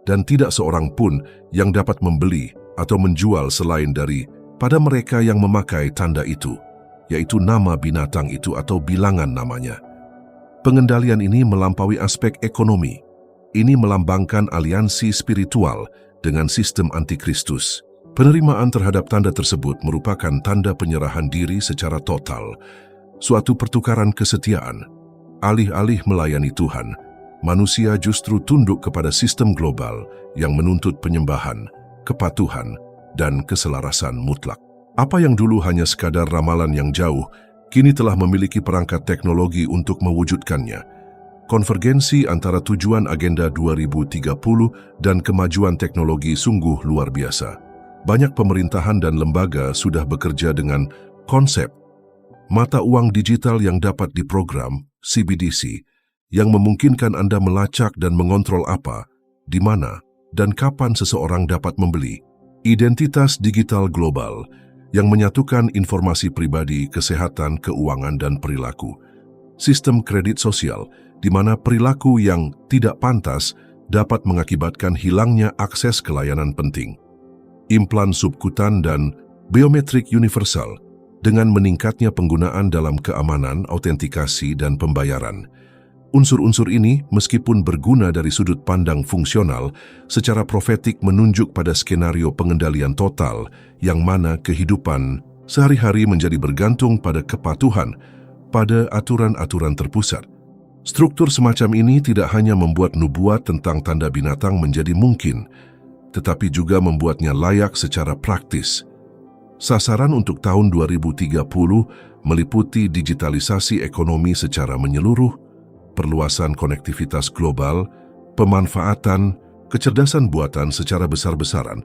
Speaker 1: dan tidak seorang pun yang dapat membeli atau menjual selain dari pada mereka yang memakai tanda itu, yaitu nama binatang itu atau bilangan namanya. Pengendalian ini melampaui aspek ekonomi. Ini melambangkan aliansi spiritual dengan sistem antikristus. Penerimaan terhadap tanda tersebut merupakan tanda penyerahan diri secara total, suatu pertukaran kesetiaan. Alih-alih melayani Tuhan, manusia justru tunduk kepada sistem global yang menuntut penyembahan, kepatuhan, dan keselarasan mutlak. Apa yang dulu hanya sekadar ramalan yang jauh, kini telah memiliki perangkat teknologi untuk mewujudkannya. Konvergensi antara tujuan Agenda 2030 dan kemajuan teknologi sungguh luar biasa. Banyak pemerintahan dan lembaga sudah bekerja dengan konsep mata uang digital yang dapat diprogram, CBDC, yang memungkinkan Anda melacak dan mengontrol apa, di mana, dan kapan seseorang dapat membeli. Identitas digital global yang menyatukan informasi pribadi, kesehatan, keuangan, dan perilaku. Sistem kredit sosial, di mana perilaku yang tidak pantas dapat mengakibatkan hilangnya akses ke layanan penting. Implan subkutan dan biometrik universal, dengan meningkatnya penggunaan dalam keamanan, autentikasi, dan pembayaran. Unsur-unsur ini, meskipun berguna dari sudut pandang fungsional, secara profetik menunjuk pada skenario pengendalian total yang mana kehidupan sehari-hari menjadi bergantung pada kepatuhan pada aturan-aturan terpusat. Struktur semacam ini tidak hanya membuat nubuat tentang tanda binatang menjadi mungkin, tetapi juga membuatnya layak secara praktis. Sasaran untuk tahun 2030 meliputi digitalisasi ekonomi secara menyeluruh, perluasan konektivitas global, pemanfaatan kecerdasan buatan secara besar-besaran,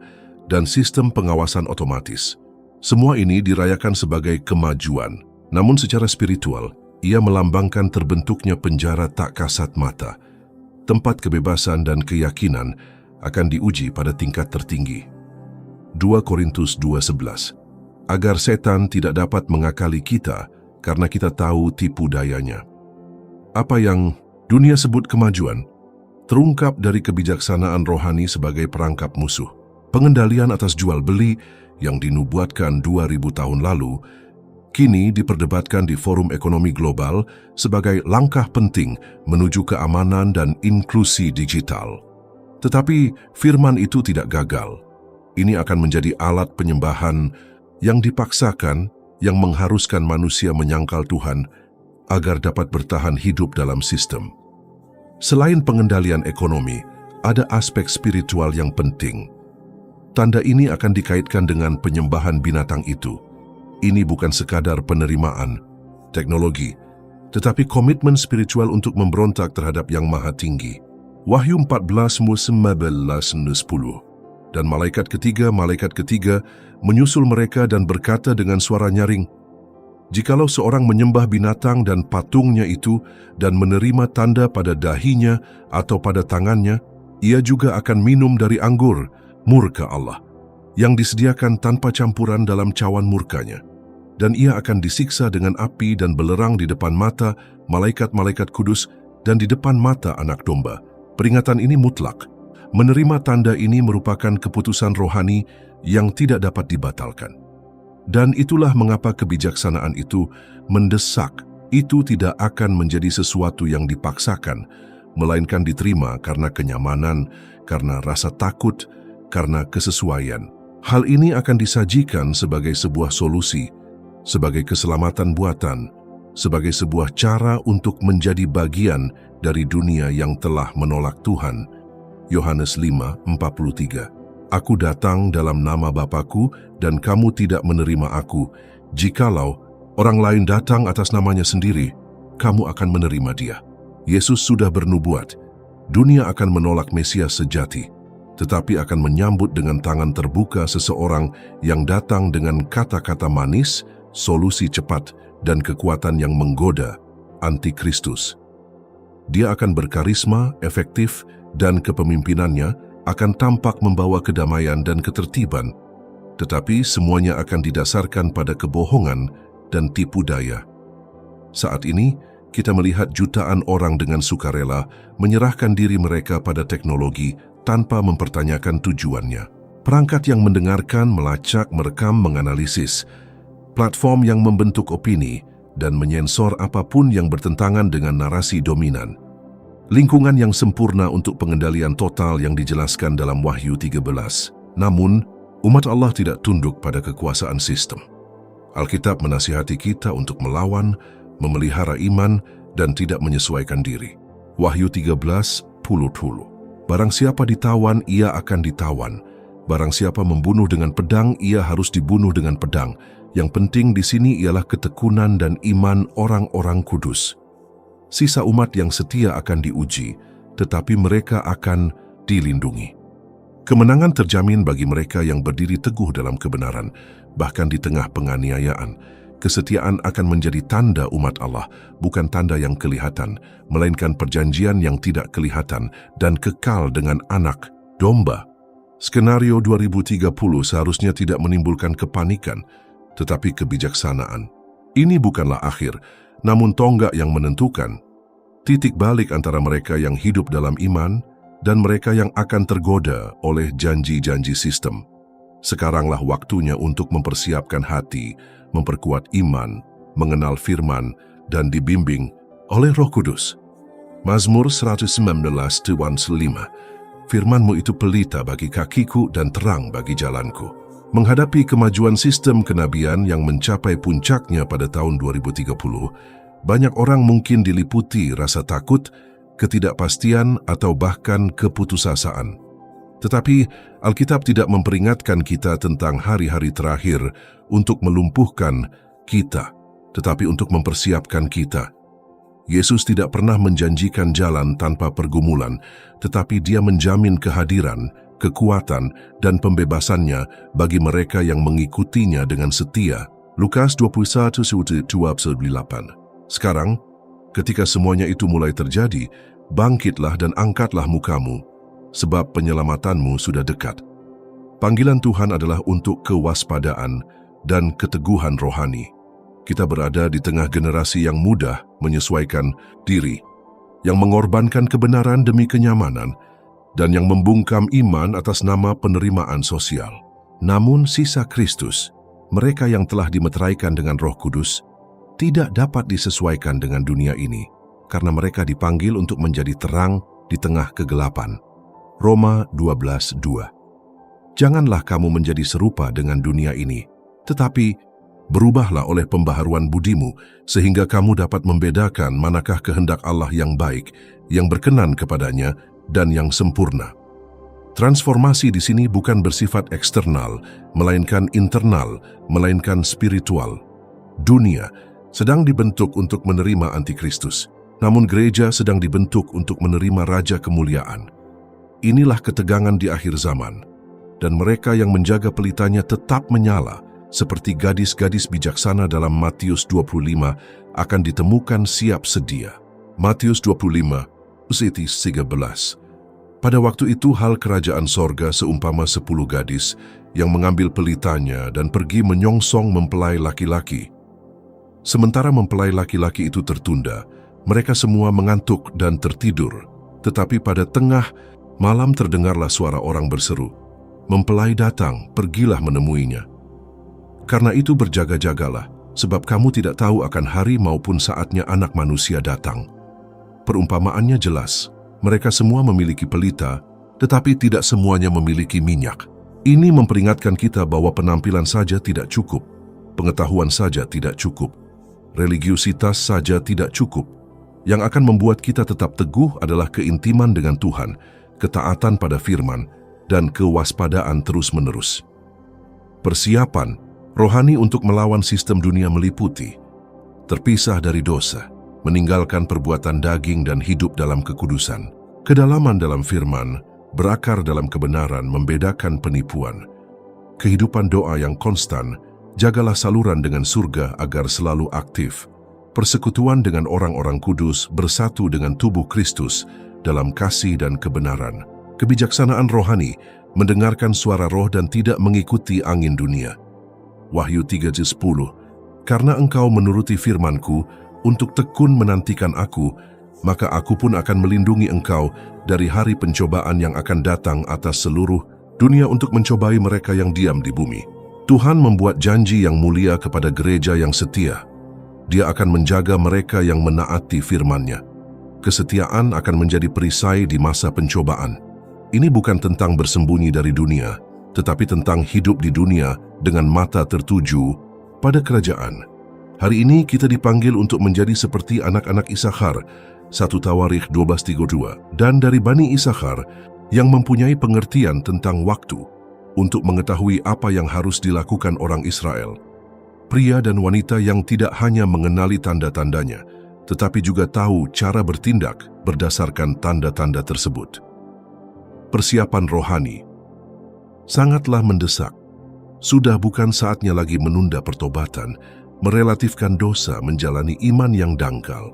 Speaker 1: dan sistem pengawasan otomatis. Semua ini dirayakan sebagai kemajuan, namun secara spiritual, ia melambangkan terbentuknya penjara tak kasat mata. Tempat kebebasan dan keyakinan akan diuji pada tingkat tertinggi. 2 Korintus 2:11. Agar setan tidak dapat mengakali kita karena kita tahu tipu dayanya. Apa yang dunia sebut kemajuan terungkap dari kebijaksanaan rohani sebagai perangkap musuh. Pengendalian atas jual beli yang dinubuatkan 2000 tahun lalu kini diperdebatkan di forum ekonomi global sebagai langkah penting menuju keamanan dan inklusi digital. Tetapi firman itu tidak gagal. Ini akan menjadi alat penyembahan yang dipaksakan yang mengharuskan manusia menyangkal Tuhan agar dapat bertahan hidup dalam sistem. Selain pengendalian ekonomi, ada aspek spiritual yang penting. Tanda ini akan dikaitkan dengan penyembahan binatang itu. Ini bukan sekadar penerimaan teknologi, tetapi komitmen spiritual untuk memberontak terhadap Yang Maha Tinggi. Wahyu 14:19-10. Dan malaikat ketiga menyusul mereka dan berkata dengan suara nyaring, "Jikalau seorang menyembah binatang dan patungnya itu dan menerima tanda pada dahinya atau pada tangannya, ia juga akan minum dari anggur murka Allah yang disediakan tanpa campuran dalam cawan murkanya. Dan ia akan disiksa dengan api dan belerang di depan mata malaikat-malaikat kudus dan di depan mata Anak Domba." Peringatan ini mutlak. Menerima tanda ini merupakan keputusan rohani yang tidak dapat dibatalkan. Dan itulah mengapa kebijaksanaan itu mendesak. Itu tidak akan menjadi sesuatu yang dipaksakan, melainkan diterima karena kenyamanan, karena rasa takut, karena kesesuaian. Hal ini akan disajikan sebagai sebuah solusi, sebagai keselamatan buatan, sebagai sebuah cara untuk menjadi bagian dari dunia yang telah menolak Tuhan. Yohanes 5:43. Aku datang dalam nama Bapa-Ku dan kamu tidak menerima aku. Jikalau orang lain datang atas namanya sendiri, kamu akan menerima dia. Yesus sudah bernubuat, dunia akan menolak Mesias sejati, tetapi akan menyambut dengan tangan terbuka seseorang yang datang dengan kata-kata manis, solusi cepat, dan kekuatan yang menggoda, antikristus. Dia akan berkarisma, efektif, dan kepemimpinannya akan tampak membawa kedamaian dan ketertiban, tetapi semuanya akan didasarkan pada kebohongan dan tipu daya. Saat ini, kita melihat jutaan orang dengan sukarela menyerahkan diri mereka pada teknologi tanpa mempertanyakan tujuannya. Perangkat yang mendengarkan, melacak, merekam, menganalisis, platform yang membentuk opini, dan menyensor apapun yang bertentangan dengan narasi dominan. Lingkungan yang sempurna untuk pengendalian total yang dijelaskan dalam Wahyu 13. Namun, umat Allah tidak tunduk pada kekuasaan sistem. Alkitab menasihati kita untuk melawan, memelihara iman, dan tidak menyesuaikan diri. Wahyu 13:10. Barang siapa ditawan, ia akan ditawan. Barang siapa membunuh dengan pedang, ia harus dibunuh dengan pedang. Yang penting di sini ialah ketekunan dan iman orang-orang kudus. Sisa umat yang setia akan diuji, tetapi mereka akan dilindungi. Kemenangan terjamin bagi mereka yang berdiri teguh dalam kebenaran, bahkan di tengah penganiayaan. Kesetiaan akan menjadi tanda umat Allah, bukan tanda yang kelihatan, melainkan perjanjian yang tidak kelihatan dan kekal dengan Anak Domba. Skenario 2030 seharusnya tidak menimbulkan kepanikan, tetapi kebijaksanaan. Ini bukanlah akhir, namun tonggak yang menentukan, titik balik antara mereka yang hidup dalam iman dan mereka yang akan tergoda oleh janji-janji sistem. Sekaranglah waktunya untuk mempersiapkan hati, memperkuat iman, mengenal firman, dan dibimbing oleh Roh Kudus. Mazmur 119:5. Firman-Mu itu pelita bagi kakiku dan terang bagi jalanku. Menghadapi kemajuan sistem kenabian yang mencapai puncaknya pada tahun 2030, banyak orang mungkin diliputi rasa takut, ketidakpastian, atau bahkan keputusasaan. Tetapi Alkitab tidak memperingatkan kita tentang hari-hari terakhir untuk melumpuhkan kita, tetapi untuk mempersiapkan kita. Yesus tidak pernah menjanjikan jalan tanpa pergumulan, tetapi Dia menjamin kehadiran, kekuatan, dan pembebasannya bagi mereka yang mengikutinya dengan setia. Lukas 21:28. Sekarang, ketika semuanya itu mulai terjadi, bangkitlah dan angkatlah mukamu, sebab penyelamatanmu sudah dekat. Panggilan Tuhan adalah untuk kewaspadaan dan keteguhan rohani. Kita berada di tengah generasi yang mudah menyesuaikan diri, yang mengorbankan kebenaran demi kenyamanan, dan yang membungkam iman atas nama penerimaan sosial. Namun sisa Kristus, mereka yang telah dimeteraikan dengan Roh Kudus, tidak dapat disesuaikan dengan dunia ini, karena mereka dipanggil untuk menjadi terang di tengah kegelapan. Roma 12:2. Janganlah kamu menjadi serupa dengan dunia ini, tetapi berubahlah oleh pembaharuan budimu, sehingga kamu dapat membedakan manakah kehendak Allah yang baik, yang berkenan kepadanya, dan yang sempurna. Transformasi di sini bukan bersifat eksternal, melainkan internal, melainkan spiritual. Dunia sedang dibentuk untuk menerima antikristus, namun gereja sedang dibentuk untuk menerima Raja Kemuliaan. Inilah ketegangan di akhir zaman, dan mereka yang menjaga pelitanya tetap menyala, seperti gadis-gadis bijaksana dalam Matius 25 akan ditemukan siap sedia. Matius 25:13. Pada waktu itu hal kerajaan sorga seumpama 10 gadis yang mengambil pelitanya dan pergi menyongsong mempelai laki-laki. Sementara mempelai laki-laki itu tertunda, mereka semua mengantuk dan tertidur. Tetapi pada tengah malam terdengarlah suara orang berseru, "Mempelai datang, pergilah menemuinya." Karena itu berjaga-jagalah, sebab kamu tidak tahu akan hari maupun saatnya Anak Manusia datang. Perumpamaannya jelas, mereka semua memiliki pelita, tetapi tidak semuanya memiliki minyak. Ini memperingatkan kita bahwa penampilan saja tidak cukup, pengetahuan saja tidak cukup, religiusitas saja tidak cukup. Yang akan membuat kita tetap teguh adalah keintiman dengan Tuhan, ketaatan pada firman, dan kewaspadaan terus-menerus. Persiapan rohani untuk melawan sistem dunia meliputi terpisah dari dosa, meninggalkan perbuatan daging dan hidup dalam kekudusan. Kedalaman dalam firman, berakar dalam kebenaran, membedakan penipuan. Kehidupan doa yang konstan, jagalah saluran dengan surga agar selalu aktif. Persekutuan dengan orang-orang kudus, bersatu dengan tubuh Kristus dalam kasih dan kebenaran. Kebijaksanaan rohani, mendengarkan suara roh dan tidak mengikuti angin dunia. Wahyu 3:10. Karena engkau menuruti firman-Ku untuk tekun menantikan Aku, maka Aku pun akan melindungi engkau dari hari pencobaan yang akan datang atas seluruh dunia untuk mencobai mereka yang diam di bumi. Tuhan membuat janji yang mulia kepada gereja yang setia. Dia akan menjaga mereka yang menaati firman-Nya. Kesetiaan akan menjadi perisai di masa pencobaan. Ini bukan tentang bersembunyi dari dunia, tetapi tentang hidup di dunia dengan mata tertuju pada kerajaan. Hari ini kita dipanggil untuk menjadi seperti anak-anak Isakhar, 1 Tawarikh 12:32, dan dari Bani Isakhar yang mempunyai pengertian tentang waktu untuk mengetahui apa yang harus dilakukan orang Israel. Pria dan wanita yang tidak hanya mengenali tanda-tandanya, tetapi juga tahu cara bertindak berdasarkan tanda-tanda tersebut. Persiapan rohani sangatlah mendesak. Sudah bukan saatnya lagi menunda pertobatan, merelatifkan dosa, menjalani iman yang dangkal.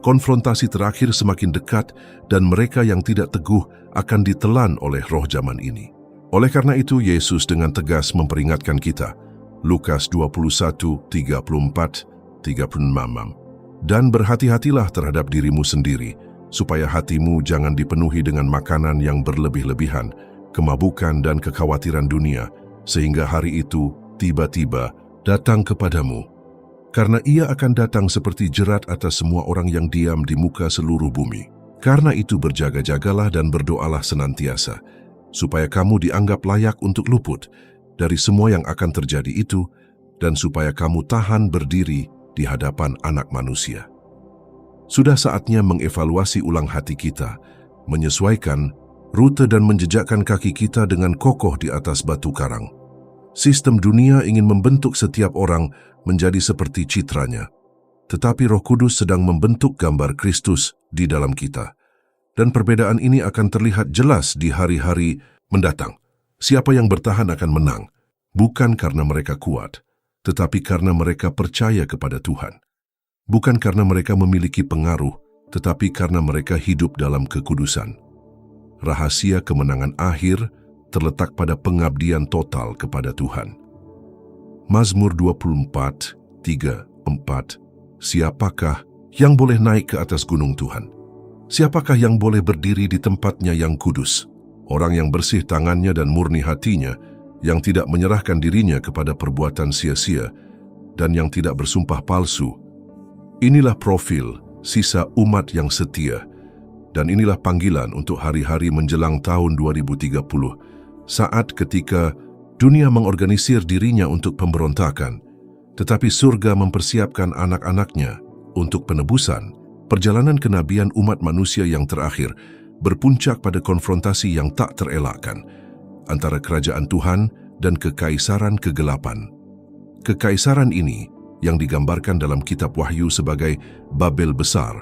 Speaker 1: Konfrontasi terakhir semakin dekat dan mereka yang tidak teguh akan ditelan oleh roh zaman ini. Oleh karena itu, Yesus dengan tegas memperingatkan kita. Lukas 21:34-36. Dan berhati-hatilah terhadap dirimu sendiri, supaya hatimu jangan dipenuhi dengan makanan yang berlebih-lebihan, kemabukan dan kekhawatiran dunia, sehingga hari itu tiba-tiba datang kepadamu. Karena ia akan datang seperti jerat atas semua orang yang diam di muka seluruh bumi. Karena itu berjaga-jagalah dan berdoalah senantiasa, supaya kamu dianggap layak untuk luput dari semua yang akan terjadi itu, dan supaya kamu tahan berdiri di hadapan Anak Manusia. Sudah saatnya mengevaluasi ulang hati kita, menyesuaikan rute dan menjejakkan kaki kita dengan kokoh di atas batu karang. Sistem dunia ingin membentuk setiap orang menjadi seperti citranya, tetapi Roh Kudus sedang membentuk gambar Kristus di dalam kita. Dan perbedaan ini akan terlihat jelas di hari-hari mendatang. Siapa yang bertahan akan menang, bukan karena mereka kuat, tetapi karena mereka percaya kepada Tuhan. Bukan karena mereka memiliki pengaruh, tetapi karena mereka hidup dalam kekudusan. Rahasia kemenangan akhir terletak pada pengabdian total kepada Tuhan. Mazmur 24, 3, 4. Siapakah yang boleh naik ke atas gunung Tuhan? Siapakah yang boleh berdiri di tempatnya yang kudus? Orang yang bersih tangannya dan murni hatinya, yang tidak menyerahkan dirinya kepada perbuatan sia-sia, dan yang tidak bersumpah palsu. Inilah profil sisa umat yang setia, dan inilah panggilan untuk hari-hari menjelang tahun 2030, saat ketika dunia mengorganisir dirinya untuk pemberontakan, tetapi surga mempersiapkan anak-anaknya untuk penebusan. Perjalanan kenabian umat manusia yang terakhir berpuncak pada konfrontasi yang tak terelakkan antara kerajaan Tuhan dan kekaisaran kegelapan. Kekaisaran ini, yang digambarkan dalam kitab Wahyu sebagai Babel besar,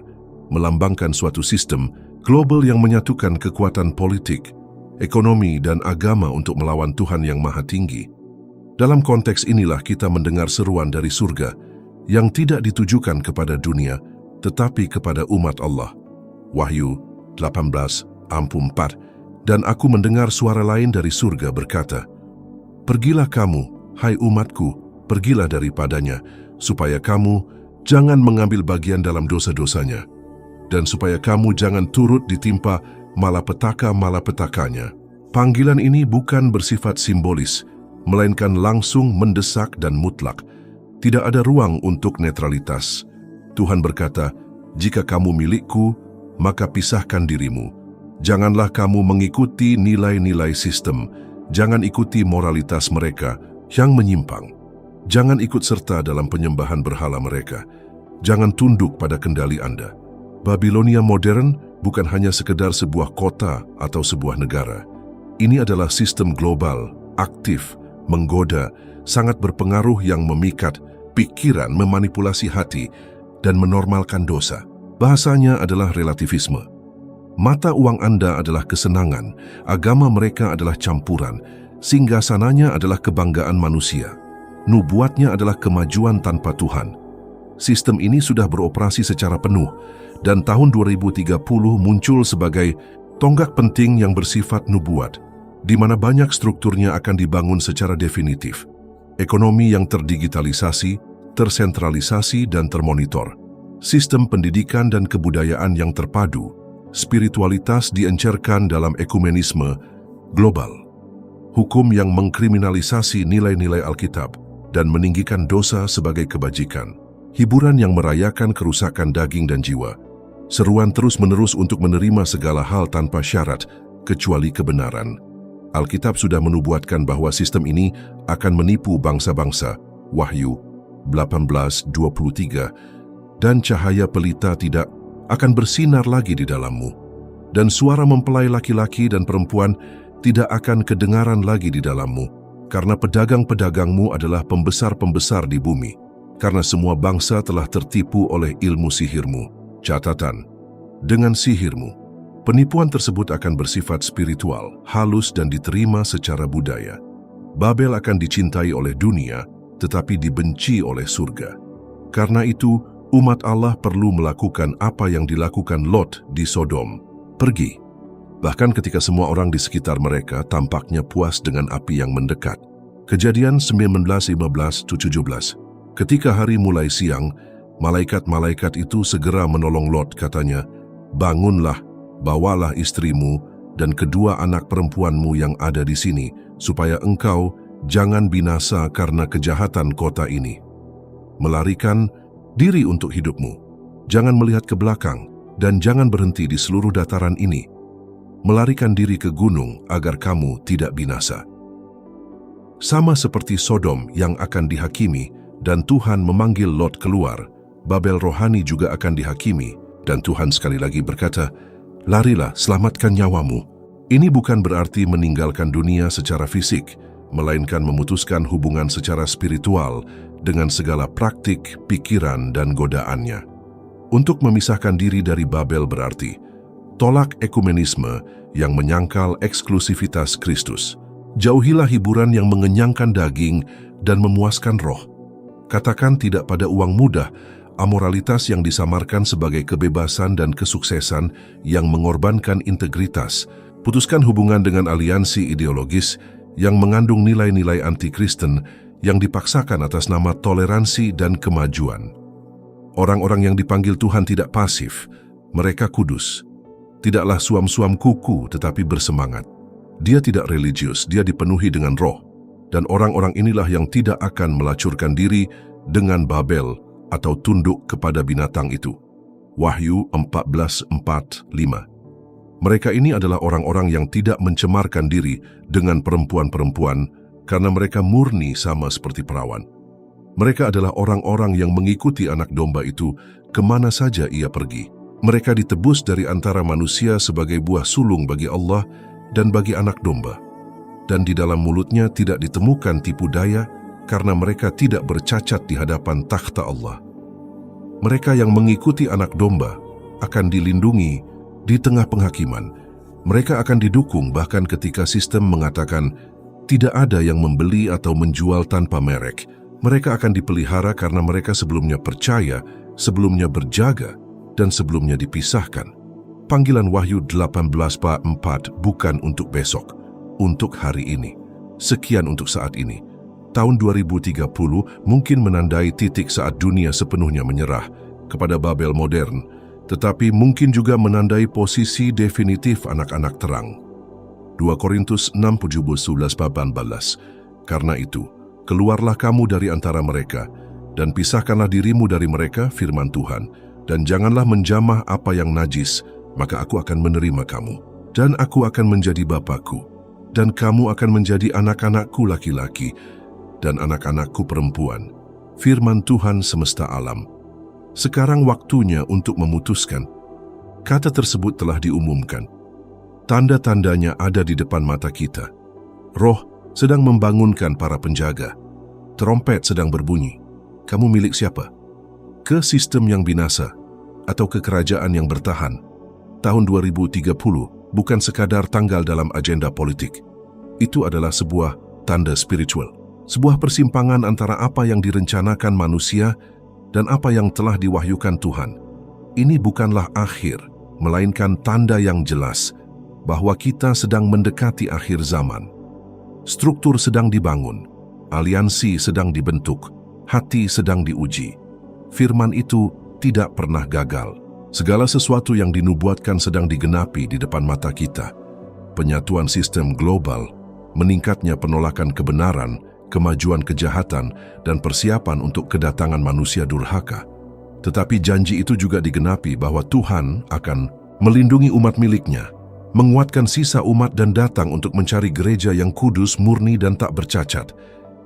Speaker 1: melambangkan suatu sistem global yang menyatukan kekuatan politik, ekonomi, dan agama untuk melawan Tuhan yang Maha Tinggi. Dalam konteks inilah kita mendengar seruan dari surga yang tidak ditujukan kepada dunia, tetapi kepada umat Allah. Wahyu 18:4. Dan aku mendengar suara lain dari surga berkata, "Pergilah kamu, hai umatku, pergilah daripadanya, supaya kamu jangan mengambil bagian dalam dosa-dosanya, dan supaya kamu jangan turut ditimpa malapetaka-malapetakanya." Panggilan ini bukan bersifat simbolis, melainkan langsung mendesak dan mutlak. Tidak ada ruang untuk netralitas. Tuhan berkata, "Jika kamu milikku, maka pisahkan dirimu. Janganlah kamu mengikuti nilai-nilai sistem. Jangan ikuti moralitas mereka yang menyimpang. Jangan ikut serta dalam penyembahan berhala mereka. Jangan tunduk pada kendali Anda." Babilonia modern bukan hanya sekedar sebuah kota atau sebuah negara. Ini adalah sistem global, aktif, menggoda, sangat berpengaruh yang memikat pikiran, memanipulasi hati, dan menormalkan dosa. Bahasanya adalah relativisme. Mata uang Anda adalah kesenangan, agama mereka adalah campuran, singgasananya adalah kebanggaan manusia. Nubuatnya adalah kemajuan tanpa Tuhan. Sistem ini sudah beroperasi secara penuh, dan tahun 2030 muncul sebagai tonggak penting yang bersifat nubuat, di mana banyak strukturnya akan dibangun secara definitif. Ekonomi yang terdigitalisasi, tersentralisasi, dan termonitor. Sistem pendidikan dan kebudayaan yang terpadu. Spiritualitas diencerkan dalam ekumenisme global. Hukum yang mengkriminalisasi nilai-nilai Alkitab dan meninggikan dosa sebagai kebajikan. Hiburan yang merayakan kerusakan daging dan jiwa. Seruan terus-menerus untuk menerima segala hal tanpa syarat, kecuali kebenaran. Alkitab sudah menubuatkan bahwa sistem ini akan menipu bangsa-bangsa. Wahyu 18:23. Dan cahaya pelita tidak akan bersinar lagi di dalammu, dan suara mempelai laki-laki dan perempuan tidak akan kedengaran lagi di dalammu, karena pedagang-pedagangmu adalah pembesar-pembesar di bumi, karena semua bangsa telah tertipu oleh ilmu sihirmu. Catatan, dengan sihirmu, penipuan tersebut akan bersifat spiritual, halus, dan diterima secara budaya. Babel akan dicintai oleh dunia, tetapi dibenci oleh surga. Karena itu, umat Allah perlu melakukan apa yang dilakukan Lot di Sodom, pergi. Bahkan ketika semua orang di sekitar mereka tampaknya puas dengan api yang mendekat. Kejadian 19:15-17. Ketika hari mulai siang, malaikat-malaikat itu segera menolong Lot, katanya, "Bangunlah, bawalah istrimu dan kedua anak perempuanmu yang ada di sini, supaya engkau jangan binasa karena kejahatan kota ini. Melarikan diri untuk hidupmu. Jangan melihat ke belakang, dan jangan berhenti di seluruh dataran ini. Melarikan diri ke gunung agar kamu tidak binasa. Sama seperti Sodom yang akan dihakimi dan Tuhan memanggil Lot keluar, Babel rohani juga akan dihakimi dan Tuhan sekali lagi berkata, "Larilah, selamatkan nyawamu." Ini bukan berarti meninggalkan dunia secara fisik, melainkan memutuskan hubungan secara spiritual dengan segala praktik, pikiran, dan godaannya. Untuk memisahkan diri dari Babel berarti tolak ekumenisme yang menyangkal eksklusivitas Kristus. Jauhilah hiburan yang mengenyangkan daging dan memuaskan roh. Katakan tidak pada uang mudah, amoralitas yang disamarkan sebagai kebebasan dan kesuksesan yang mengorbankan integritas. Putuskan hubungan dengan aliansi ideologis yang mengandung nilai-nilai anti-Kristen yang dipaksakan atas nama toleransi dan kemajuan. Orang-orang yang dipanggil Tuhan tidak pasif, mereka kudus. Tidaklah suam-suam kuku tetapi bersemangat. Dia tidak religius, dia dipenuhi dengan roh. Dan orang-orang inilah yang tidak akan melacurkan diri dengan Babel atau tunduk kepada binatang itu. Wahyu 14:4-5. Mereka ini adalah orang-orang yang tidak mencemarkan diri dengan perempuan-perempuan karena mereka murni sama seperti perawan. Mereka adalah orang-orang yang mengikuti anak domba itu kemana saja ia pergi. Mereka ditebus dari antara manusia sebagai buah sulung bagi Allah dan bagi anak domba. Dan di dalam mulutnya tidak ditemukan tipu daya karena mereka tidak bercacat di hadapan takhta Allah. Mereka yang mengikuti anak domba akan dilindungi di tengah penghakiman. Mereka akan didukung bahkan ketika sistem mengatakan tidak ada yang membeli atau menjual tanpa merek. Mereka akan dipelihara karena mereka sebelumnya percaya, sebelumnya berjaga, dan sebelumnya dipisahkan. Panggilan Wahyu 18:4 bukan untuk besok, untuk hari ini. Sekian untuk saat ini. Tahun 2030 mungkin menandai titik saat dunia sepenuhnya menyerah kepada Babel modern, tetapi mungkin juga menandai posisi definitif anak-anak terang. 2 Korintus 6:17-18. Karena itu, keluarlah kamu dari antara mereka, dan pisahkanlah dirimu dari mereka, firman Tuhan, dan janganlah menjamah apa yang najis, maka aku akan menerima kamu, dan aku akan menjadi Bapakku, dan kamu akan menjadi anak-anakku laki-laki, dan anak-anakku perempuan. Firman Tuhan semesta alam. Sekarang waktunya untuk memutuskan. Kata tersebut telah diumumkan. Tanda-tandanya ada di depan mata kita. Roh sedang membangunkan para penjaga. Trompet sedang berbunyi. Kamu milik siapa? Ke sistem yang binasa atau ke kerajaan yang bertahan? Tahun 2030 bukan sekadar tanggal dalam agenda politik. Itu adalah sebuah tanda spiritual. Sebuah persimpangan antara apa yang direncanakan manusia dan apa yang telah diwahyukan Tuhan. Ini bukanlah akhir, melainkan tanda yang jelas bahwa kita sedang mendekati akhir zaman. Struktur sedang dibangun, aliansi sedang dibentuk, hati sedang diuji. Firman itu tidak pernah gagal. Segala sesuatu yang dinubuatkan sedang digenapi di depan mata kita. Penyatuan sistem global, meningkatnya penolakan kebenaran, kemajuan kejahatan, dan persiapan untuk kedatangan manusia durhaka. Tetapi janji itu juga digenapi bahwa Tuhan akan melindungi umat miliknya, menguatkan sisa umat dan datang untuk mencari gereja yang kudus, murni, dan tak bercacat.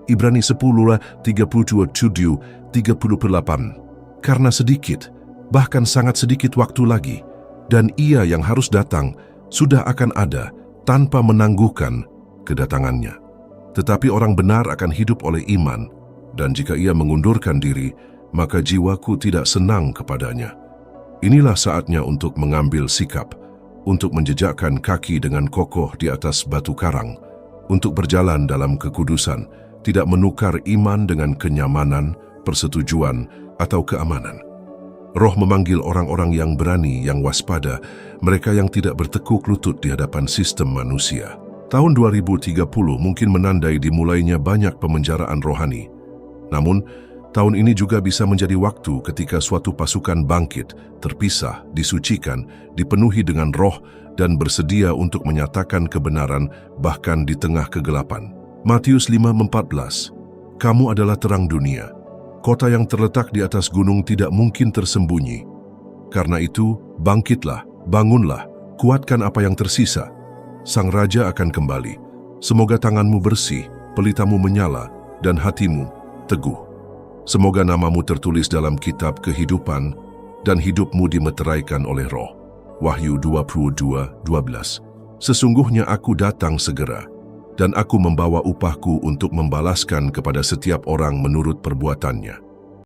Speaker 1: Ibrani 10:37-38. Karena sedikit, bahkan sangat sedikit waktu lagi, dan Ia yang harus datang sudah akan ada tanpa menangguhkan kedatangannya. Tetapi orang benar akan hidup oleh iman, dan jika ia mengundurkan diri, maka jiwaku tidak senang kepadanya. Inilah saatnya untuk mengambil sikap, untuk menjejakkan kaki dengan kokoh di atas batu karang, untuk berjalan dalam kekudusan, tidak menukar iman dengan kenyamanan, persetujuan, atau keamanan. Roh memanggil orang-orang yang berani, yang waspada, mereka yang tidak bertekuk lutut di hadapan sistem manusia. Tahun 2030 mungkin menandai dimulainya banyak pemenjaraan rohani. Namun, tahun ini juga bisa menjadi waktu ketika suatu pasukan bangkit, terpisah, disucikan, dipenuhi dengan roh, dan bersedia untuk menyatakan kebenaran bahkan di tengah kegelapan. Matius 5:14. Kamu adalah terang dunia. Kota yang terletak di atas gunung tidak mungkin tersembunyi. Karena itu, bangkitlah, bangunlah, kuatkan apa yang tersisa. Sang Raja akan kembali. Semoga tanganmu bersih, pelitamu menyala, dan hatimu teguh. Semoga namamu tertulis dalam kitab kehidupan dan hidupmu dimeteraikan oleh Roh. Wahyu 22:12. Sesungguhnya aku datang segera, dan aku membawa upahku untuk membalaskan kepada setiap orang menurut perbuatannya.